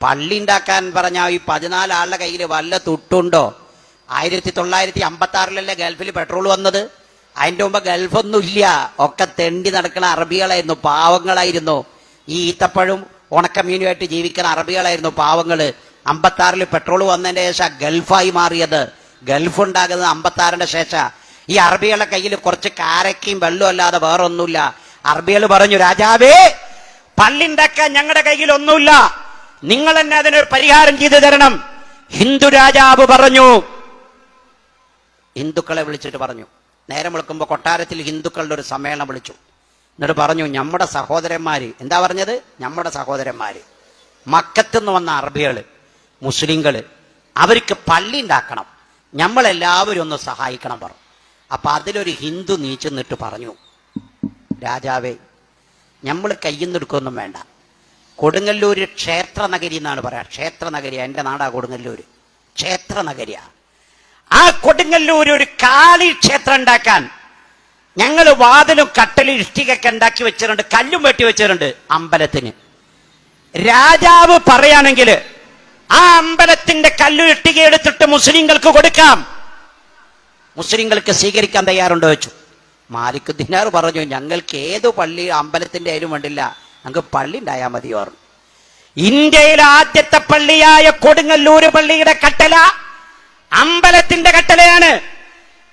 പള്ളി ഉണ്ടാക്കാൻ പറഞ്ഞാൽ ഈ 14 ആളുടെ കയ്യിൽ വല്ല തുട്ടുണ്ടോ? 1956 ഗൾഫിൽ പെട്രോൾ വന്നത്. അതിന്റെ മുമ്പ് ഗൾഫൊന്നും ഇല്ല, ഒക്കെ തെണ്ടി നടക്കുന്ന അറബികളായിരുന്നു, പാവങ്ങളായിരുന്നു. ഈ ഈത്തപ്പഴും ഉണക്കമീനുമായിട്ട് ജീവിക്കുന്ന അറബികളായിരുന്നു പാവങ്ങള്. 56 പെട്രോൾ വന്നതിന്റെ ശേഷം ഗൾഫായി മാറിയത്. ഗൾഫ് ഉണ്ടാകുന്നത് 56 ശേഷം. ഈ അറബികളുടെ കയ്യിൽ കുറച്ച് കാരക്കയും വെള്ളവും അല്ലാതെ വേറൊന്നുമില്ല. അറബികൾ പറഞ്ഞു, രാജാവേ, പള്ളി ഉണ്ടാക്കാൻ ഞങ്ങളുടെ കയ്യിൽ ഒന്നുമില്ല, നിങ്ങൾ തന്നെ അതിനൊരു പരിഹാരം ചെയ്തു തരണം. ഹിന്ദു രാജാവ് പറഞ്ഞു, ഹിന്ദുക്കളെ വിളിച്ചിട്ട് പറഞ്ഞു. നേരം വിളിക്കുമ്പോ കൊട്ടാരത്തിൽ ഹിന്ദുക്കളുടെ ഒരു സമ്മേളനം വിളിച്ചു. എന്നിട്ട് പറഞ്ഞു, നമ്മുടെ സഹോദരന്മാര്, എന്താ പറഞ്ഞത്? നമ്മുടെ സഹോദരന്മാര് മക്കത്തുനിന്ന് വന്ന അറബികള്, മുസ്ലിങ്ങള്, അവർക്ക് പള്ളി ഉണ്ടാക്കണം, നമ്മളെല്ലാവരും ഒന്ന് സഹായിക്കണം പറഞ്ഞു. അപ്പൊ അതിലൊരു ഹിന്ദു നീച്ചെന്നിട്ട് പറഞ്ഞു, രാജാവേ, നമ്മൾ കയ്യിന്നെടുക്കൊന്നും വേണ്ട, കൊടുങ്ങല്ലൂര് ക്ഷേത്ര നഗരി എന്നാണ് പറയാ. ക്ഷേത്ര നഗരിയ, എന്റെ നാടാ കൊടുങ്ങല്ലൂര്, ക്ഷേത്ര നഗരിയ. ആ കൊടുങ്ങല്ലൂര് ഒരു കാളി ക്ഷേത്രം ഉണ്ടാക്കാൻ ഞങ്ങൾ വാതിലും കട്ടലും ഇഷ്ടികൊക്കെ ഉണ്ടാക്കി വെച്ചിട്ടുണ്ട്, കല്ലും വെട്ടി വെച്ചിട്ടുണ്ട് അമ്പലത്തിന്. രാജാവ് പറയുകയാണെങ്കിൽ ആ അമ്പലത്തിന്റെ കല്ലും ഇഷ്ടിക എടുത്തിട്ട് മുസ്ലിങ്ങൾക്ക് കൊടുക്കാം, മുസ്ലിങ്ങൾക്ക് സ്വീകരിക്കാൻ തയ്യാറുണ്ടോ വെച്ചു. മാലിക് ദിനാർ പറഞ്ഞു, ഞങ്ങൾക്ക് ഏതു പള്ളി അമ്പലത്തിന്റെ ആയാലും വേണ്ടില്ല, ഞങ്ങൾക്ക് പള്ളി ഉണ്ടായാൽ മതി പറഞ്ഞു. ഇന്ത്യയിലെ ആദ്യത്തെ പള്ളിയായ കൊടുങ്ങല്ലൂര് പള്ളിയുടെ കട്ടല അമ്പലത്തിന്റെ കട്ടലയാണ്.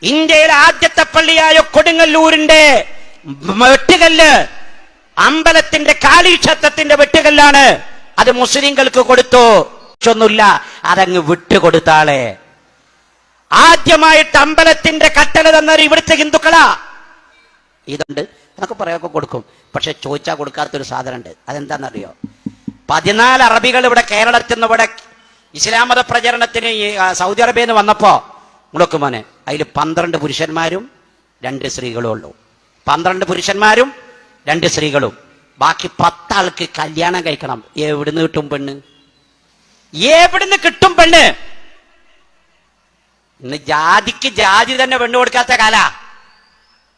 ഇന്ത്യയിലെ ആദ്യത്തെ പള്ളിയായ കൊടുങ്ങല്ലൂരിന്റെ വെട്ടുകല്ല് അമ്പലത്തിന്റെ കാളീക്ഷേത്രത്തിന്റെ വെട്ടുകല്ലാണ്. അത് മുസ്ലിങ്ങൾക്ക് കൊടുത്തു, ഒന്നുമില്ല, അതങ്ങ് വിട്ടുകൊടുത്താളെ. ആദ്യമായിട്ട് അമ്പലത്തിന്റെ കട്ടല തന്നത് ഇവിടുത്തെ ഹിന്ദുക്കളാ. ഇതുണ്ട് എന്നൊക്കെ പറയാനൊക്കെ കൊടുക്കും, പക്ഷെ ചോദിച്ചാൽ കൊടുക്കാത്തൊരു സാധനം ഉണ്ട്. അതെന്താണെന്നറിയോ? 14 അറബികൾ ഇവിടെ കേരളത്തിൽ നിന്ന് ഇവിടെ ഇസ്ലാം മത പ്രചരണത്തിന് സൗദി അറേബ്യയിൽ നിന്ന് വന്നപ്പോ മുളക്കുമോനെ അതിൽ 12 പുരുഷന്മാരും 2 സ്ത്രീകളും ഉള്ളൂ. 12 പുരുഷന്മാരും 2 സ്ത്രീകളും. ബാക്കി 10 ആൾക്ക് കല്യാണം കഴിക്കണം. എവിടുന്ന് കിട്ടും പെണ്ണ്? എവിടുന്ന് കിട്ടും പെണ്ണ്? ഇന്ന് ജാതിക്ക് ജാതി തന്നെ പെണ്ണ് കൊടുക്കാത്ത കാല.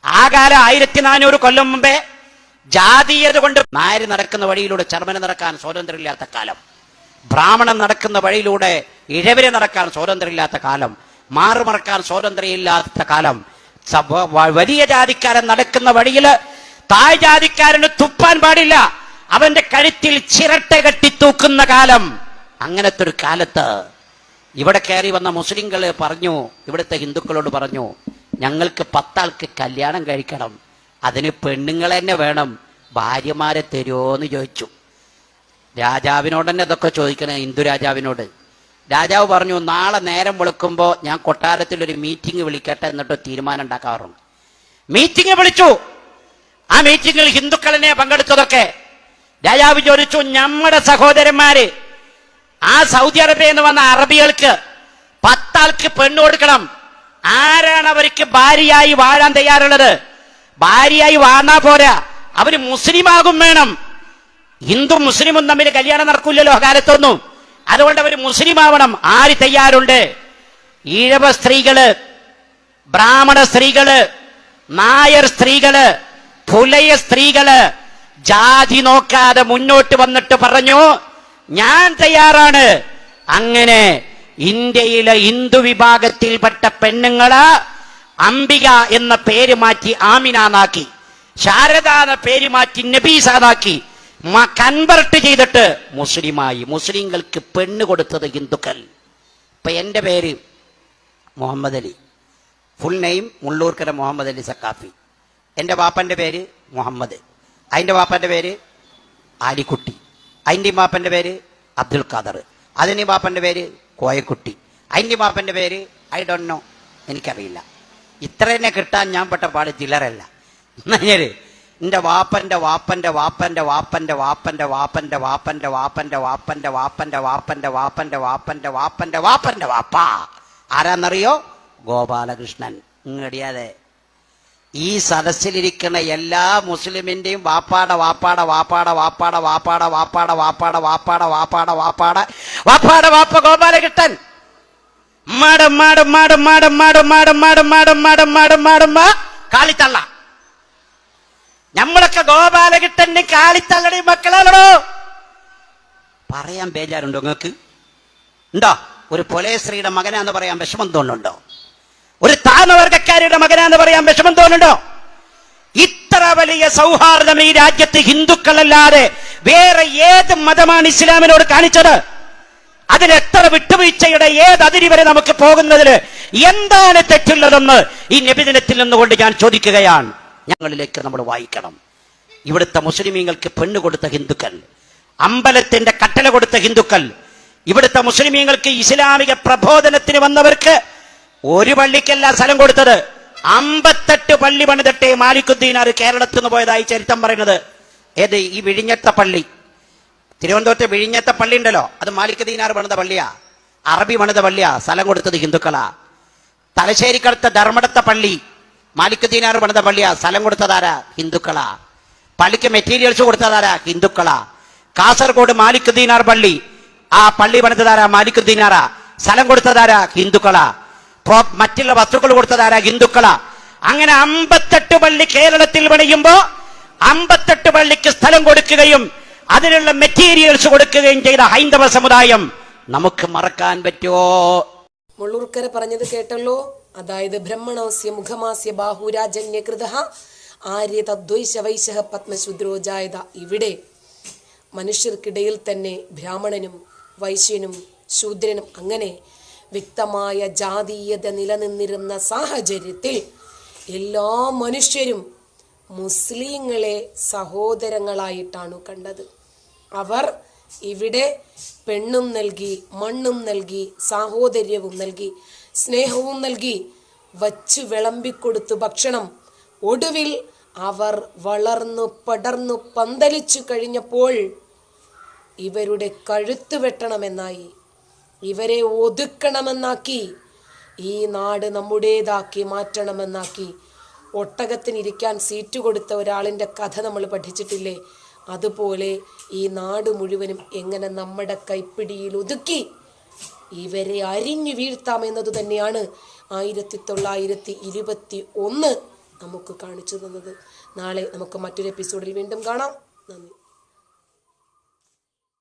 ആ കാലം 1400 കൊല്ലം മുമ്പേ ജാതീയത കൊണ്ട് നായര് നടക്കുന്ന വഴിയിലൂടെ ചർമ്മന നടക്കാൻ സ്വാതന്ത്ര്യമില്ലാത്ത കാലം, ബ്രാഹ്മണൻ നടക്കുന്ന വഴിയിലൂടെ ഇഴവരെ നടക്കാൻ സ്വാതന്ത്ര്യമില്ലാത്ത കാലം, മാറുമറക്കാൻ സ്വാതന്ത്ര്യമില്ലാത്ത കാലം, വലിയ ജാതിക്കാരൻ നടക്കുന്ന വഴിയിൽ തായ് ജാതിക്കാരന് തുപ്പാൻ പാടില്ല, അവന്റെ കഴുത്തിൽ ചിരട്ട കെട്ടി തൂക്കുന്ന കാലം. അങ്ങനത്തെ ഒരു കാലത്ത് ഇവിടെ കയറി വന്ന മുസ്ലിങ്ങള് പറഞ്ഞു, ഇവിടുത്തെ ഹിന്ദുക്കളോട് പറഞ്ഞു, ഞങ്ങൾക്ക് 10 ആൾക്ക് കല്യാണം കഴിക്കണം, അതിന് പെണ്ണുങ്ങൾ തന്നെ വേണം, ഭാര്യമാരെ തരുമോന്ന് ചോദിച്ചു. രാജാവിനോട് തന്നെ ഇതൊക്കെ ചോദിക്കണേ, ഹിന്ദു രാജാവിനോട്. രാജാവ് പറഞ്ഞു, നാളെ നേരം വെളുക്കുമ്പോ ഞാൻ കൊട്ടാരത്തിൽ ഒരു മീറ്റിംഗ് വിളിക്കട്ടെ, എന്നിട്ട് തീരുമാനം ഉണ്ടാക്കാറുണ്ട്. മീറ്റിംഗ് വിളിച്ചു. ആ മീറ്റിംഗിൽ ഹിന്ദുക്കളെ പങ്കെടുത്തതൊക്കെ. രാജാവ് ചോദിച്ചു, നമ്മുടെ സഹോദരന്മാര് ആ സൗദി അറേബ്യയിൽ നിന്ന് വന്ന അറബികൾക്ക് 10 ആൾക്ക് പെണ്ണ് കൊടുക്കണം, ആരാണ് അവർക്ക് ഭാര്യയായി വാഴാൻ തയ്യാറുള്ളത്? ഭാര്യയായി വാഴാ പോരാ, അവര് മുസ്ലിമാകും വേണം. ഹിന്ദു മുസ്ലിമും തമ്മിൽ കല്യാണം നടക്കൂലല്ലോ കാലത്തൊന്നും, അതുകൊണ്ട് അവര് മുസ്ലിം ആവണം. ആര് തയ്യാറുണ്ട്? ഈഴവ സ്ത്രീകള്, ബ്രാഹ്മണ സ്ത്രീകള്, നായർ സ്ത്രീകള്, പുലയ സ്ത്രീകള്, ജാതി നോക്കാതെ മുന്നോട്ട് വന്നിട്ട് പറഞ്ഞു, ഞാൻ തയ്യാറാണ്. അങ്ങനെ ഇന്ത്യയിലെ ഹിന്ദു വിഭാഗത്തിൽപ്പെട്ട പെണ്ണുങ്ങള് അംബിക എന്ന പേര് മാറ്റി ആമിന എന്നാക്കി, ശാരദ എന്ന പേര് മാറ്റി നബീസ എന്നാക്കി, കൺവെർട്ട് ചെയ്തിട്ട് മുസ്ലിമായി. മുസ്ലിങ്ങൾക്ക് പെണ്ണ് കൊടുത്തത് ഹിന്ദുക്കൾ. ഇപ്പൊ എന്റെ പേര് മുഹമ്മദ് അലി, ഫുൾ നെയിം മുള്ളൂർക്കര മുഹമ്മദ് അലി സക്കാഫി. എൻ്റെ വാപ്പൻ്റെ പേര് മുഹമ്മദ്, അതിൻ്റെ വാപ്പൻ്റെ പേര് ആലിക്കുട്ടി, അതിൻ്റെ വാപ്പൻ്റെ പേര് അബ്ദുൽ ഖാദർ, അതിൻ്റെ വാപ്പൻ്റെ പേര് കോയക്കുട്ടി, അതിൻ്റെ വാപ്പൻ്റെ പേര് ഐ ഡോണ്ട് നോ, എനിക്കറിയില്ല. ഇത്ര തന്നെ കിട്ടാൻ ഞാൻ പെട്ട പാട് ചില്ലറല്ല. എന്നാല് എൻ്റെ വാപ്പൻ്റെ വാപ്പൻ്റെ വാപ്പൻ്റെ വാപ്പൻ്റെ വാപ്പൻ്റെ വാപ്പൻ്റെ വാപ്പൻ്റെ വാപ്പൻ്റെ വാപ്പൻ്റെ വാപ്പൻ്റെ വാപ്പൻ്റെ വാപ്പൻ്റെ വാപ്പൻ്റെ വാപ്പൻ്റെ വാപ്പൻ്റെ വാപ്പ ആരാന്നറിയോ? ഗോപാലകൃഷ്ണൻ. ഇങ്ങടിയാതെ ഈ സദസ്സിലിരിക്കുന്ന എല്ലാ മുസ്ലിമിന്റെയും വാപ്പാട വാപ്പാട വാപ്പാട വാപ്പാട വാപ്പാട വാപ്പാട വാപ്പാട വാപ്പാട വാപ്പാട വാപ്പാട വാപ്പാട വാപ്പ ഗോപാലകൃഷ്ണൻ. മാടം മാടം മാടം മാടം മാടം മാടം മാടം മാടം മാടം മാടം മാടം കാളിത്തള്ള. നമ്മളൊക്കെ ഗോപാലകൃഷ്ണന്റെ കാളിത്തള്ളയുടെ മക്കളാണോ? പറയാൻ ബേജാറുണ്ടോ നിങ്ങൾക്ക്? ഉണ്ടോ? ഒരു പൊലേശ്രീയുടെ മകനാന്ന് പറയാൻ വിഷമം തോന്നുന്നുണ്ടോ? ഒരു താഴ്ന്നവർഗക്കാരുടെ മകനാന്ന് പറയാൻ വിഷമം തോന്നുന്നുണ്ടോ? ഇത്ര വലിയ സൗഹാർദ്ദം ഈ രാജ്യത്ത് ഹിന്ദുക്കളല്ലാതെ വേറെ ഏത് മതമാണ് ഇസ്ലാമിനോട് കാണിച്ചത്? അതിലെത്ര വിട്ടുവീഴ്ചയുടെ ഏത് അതിരി വരെ നമുക്ക് പോകുന്നതിന് എന്താണ് തെറ്റുള്ളതെന്ന് ഈ നബിദിനത്തിൽ നിന്നുകൊണ്ട് ഞാൻ ചോദിക്കുകയാണ്. ഞങ്ങളിലേക്ക് നമ്മൾ വായിക്കണം. ഇവിടുത്തെ മുസ്ലിമീങ്ങൾക്ക് പെണ്ണ് കൊടുത്ത ഹിന്ദുക്കൾ, അമ്പലത്തിന്റെ കട്ടള കൊടുത്ത ഹിന്ദുക്കൾ, ഇവിടുത്തെ മുസ്ലിമീങ്ങൾക്ക് ഇസ്ലാമിക പ്രബോധനത്തിന് വന്നവർക്ക് ഒരു പള്ളിക്കല്ല സ്ഥലം കൊടുത്തത്, 58 പള്ളി പണിതിട്ടേ മാലിക്കുദ്ദീനാർ കേരളത്തിൽ നിന്ന് പോയതായി ചരിത്രം പറയുന്നത്. ഏത്? ഈ വിഴിഞ്ഞത്തെ പള്ളി, തിരുവനന്തപുരത്തെ വിഴിഞ്ഞത്തെ പള്ളി ഉണ്ടല്ലോ, അത് മാലിക്കുദ്ദീനാർ പണിത പള്ളിയാ, അറബി പണിത പള്ളിയാ. സ്ഥലം കൊടുത്തത് ഹിന്ദുക്കളാ. തലശ്ശേരിക്കടുത്ത ധർമ്മടത്തെ പള്ളി മാലിക്കുദ്ദീനാർ പണിത പള്ളിയാ. സ്ഥലം കൊടുത്തതാരാ? ഹിന്ദുക്കളാ. പള്ളിക്ക് മെറ്റീരിയൽസ് കൊടുത്തതാരാ? ഹിന്ദുക്കളാ. കാസർഗോഡ് മാലിക്കുദ്ദീനാർ പള്ളി, ആ പള്ളി പണിതതാരാ? മാലിക്കുദ്ദീനാറാ. സ്ഥലം കൊടുത്തതാരാ? ഹിന്ദുക്കളാ. മറ്റുള്ള വസ്തുക്കൾ കൊടുത്തതാരാ? ഹിന്ദുക്കളാ. അങ്ങനെ 58 പള്ളി കേരളത്തിൽ പണിയുമ്പോ 58 പള്ളിക്ക് സ്ഥലം കൊടുക്കുകയും അതിനുള്ള മെറ്റീരിയൽസ് കൊടുക്കുകയും ചെയ്ത ഹൈന്ദവ സമുദായം നമുക്ക് മറക്കാൻ പറ്റുമോ? മുള്ളൂർക്കര പറഞ്ഞത് കേട്ടല്ലോ. അതായത് ബ്രഹ്മണോസ്യ മുഖമാസ്യ ബാഹുരാജന്യകൃത ആര്യ തദ്വൈശ വൈശഃ പത്മശൂദ്രോജായത. ഇവിടെ മനുഷ്യർക്കിടയിൽ തന്നെ ബ്രാഹ്മണനും വൈശ്യനും ശൂദ്രനും അങ്ങനെ വ്യക്തമായ ജാതീയത നിലനിന്നിരുന്ന സാഹചര്യത്തിൽ എല്ലാ മനുഷ്യരും മുസ്ലിങ്ങളെ സഹോദരങ്ങളായിട്ടാണ് കണ്ടത്. അവർ ഇവിടെ പെണ്ണും നൽകി, മണ്ണും നൽകി, സാഹോദര്യവും നൽകി, സ്നേഹവും നൽകി, വച്ചു വിളമ്പിക്കൊടുത്തു ഭക്ഷണം. ഒടുവിൽ അവർ വളർന്നു പടർന്നു പന്തലിച്ചു കഴിഞ്ഞപ്പോൾ ഇവരുടെ കഴുത്ത് വെട്ടണമെന്നായി, ഇവരെ ഒതുക്കണമെന്നാക്കി, ഈ നാട് നമ്മുടേതാക്കി മാറ്റണമെന്നാക്കി. ഒട്ടകത്തിനിരിക്കാൻ സീറ്റ് കൊടുത്ത ഒരാളിൻ്റെ കഥ നമ്മൾ പഠിച്ചിട്ടില്ലേ? അതുപോലെ ഈ നാട് മുഴുവനും എങ്ങനെ നമ്മുടെ കൈപ്പിടിയിൽ ഒതുക്കി ഇവരെ അരിഞ്ഞു വീഴ്ത്താമെന്നത് തന്നെയാണ് 1921 നമുക്ക് കാണിച്ചു തന്നത്. നാളെ നമുക്ക് മറ്റൊരു എപ്പിസോഡിൽ വീണ്ടും കാണാം. നന്ദി.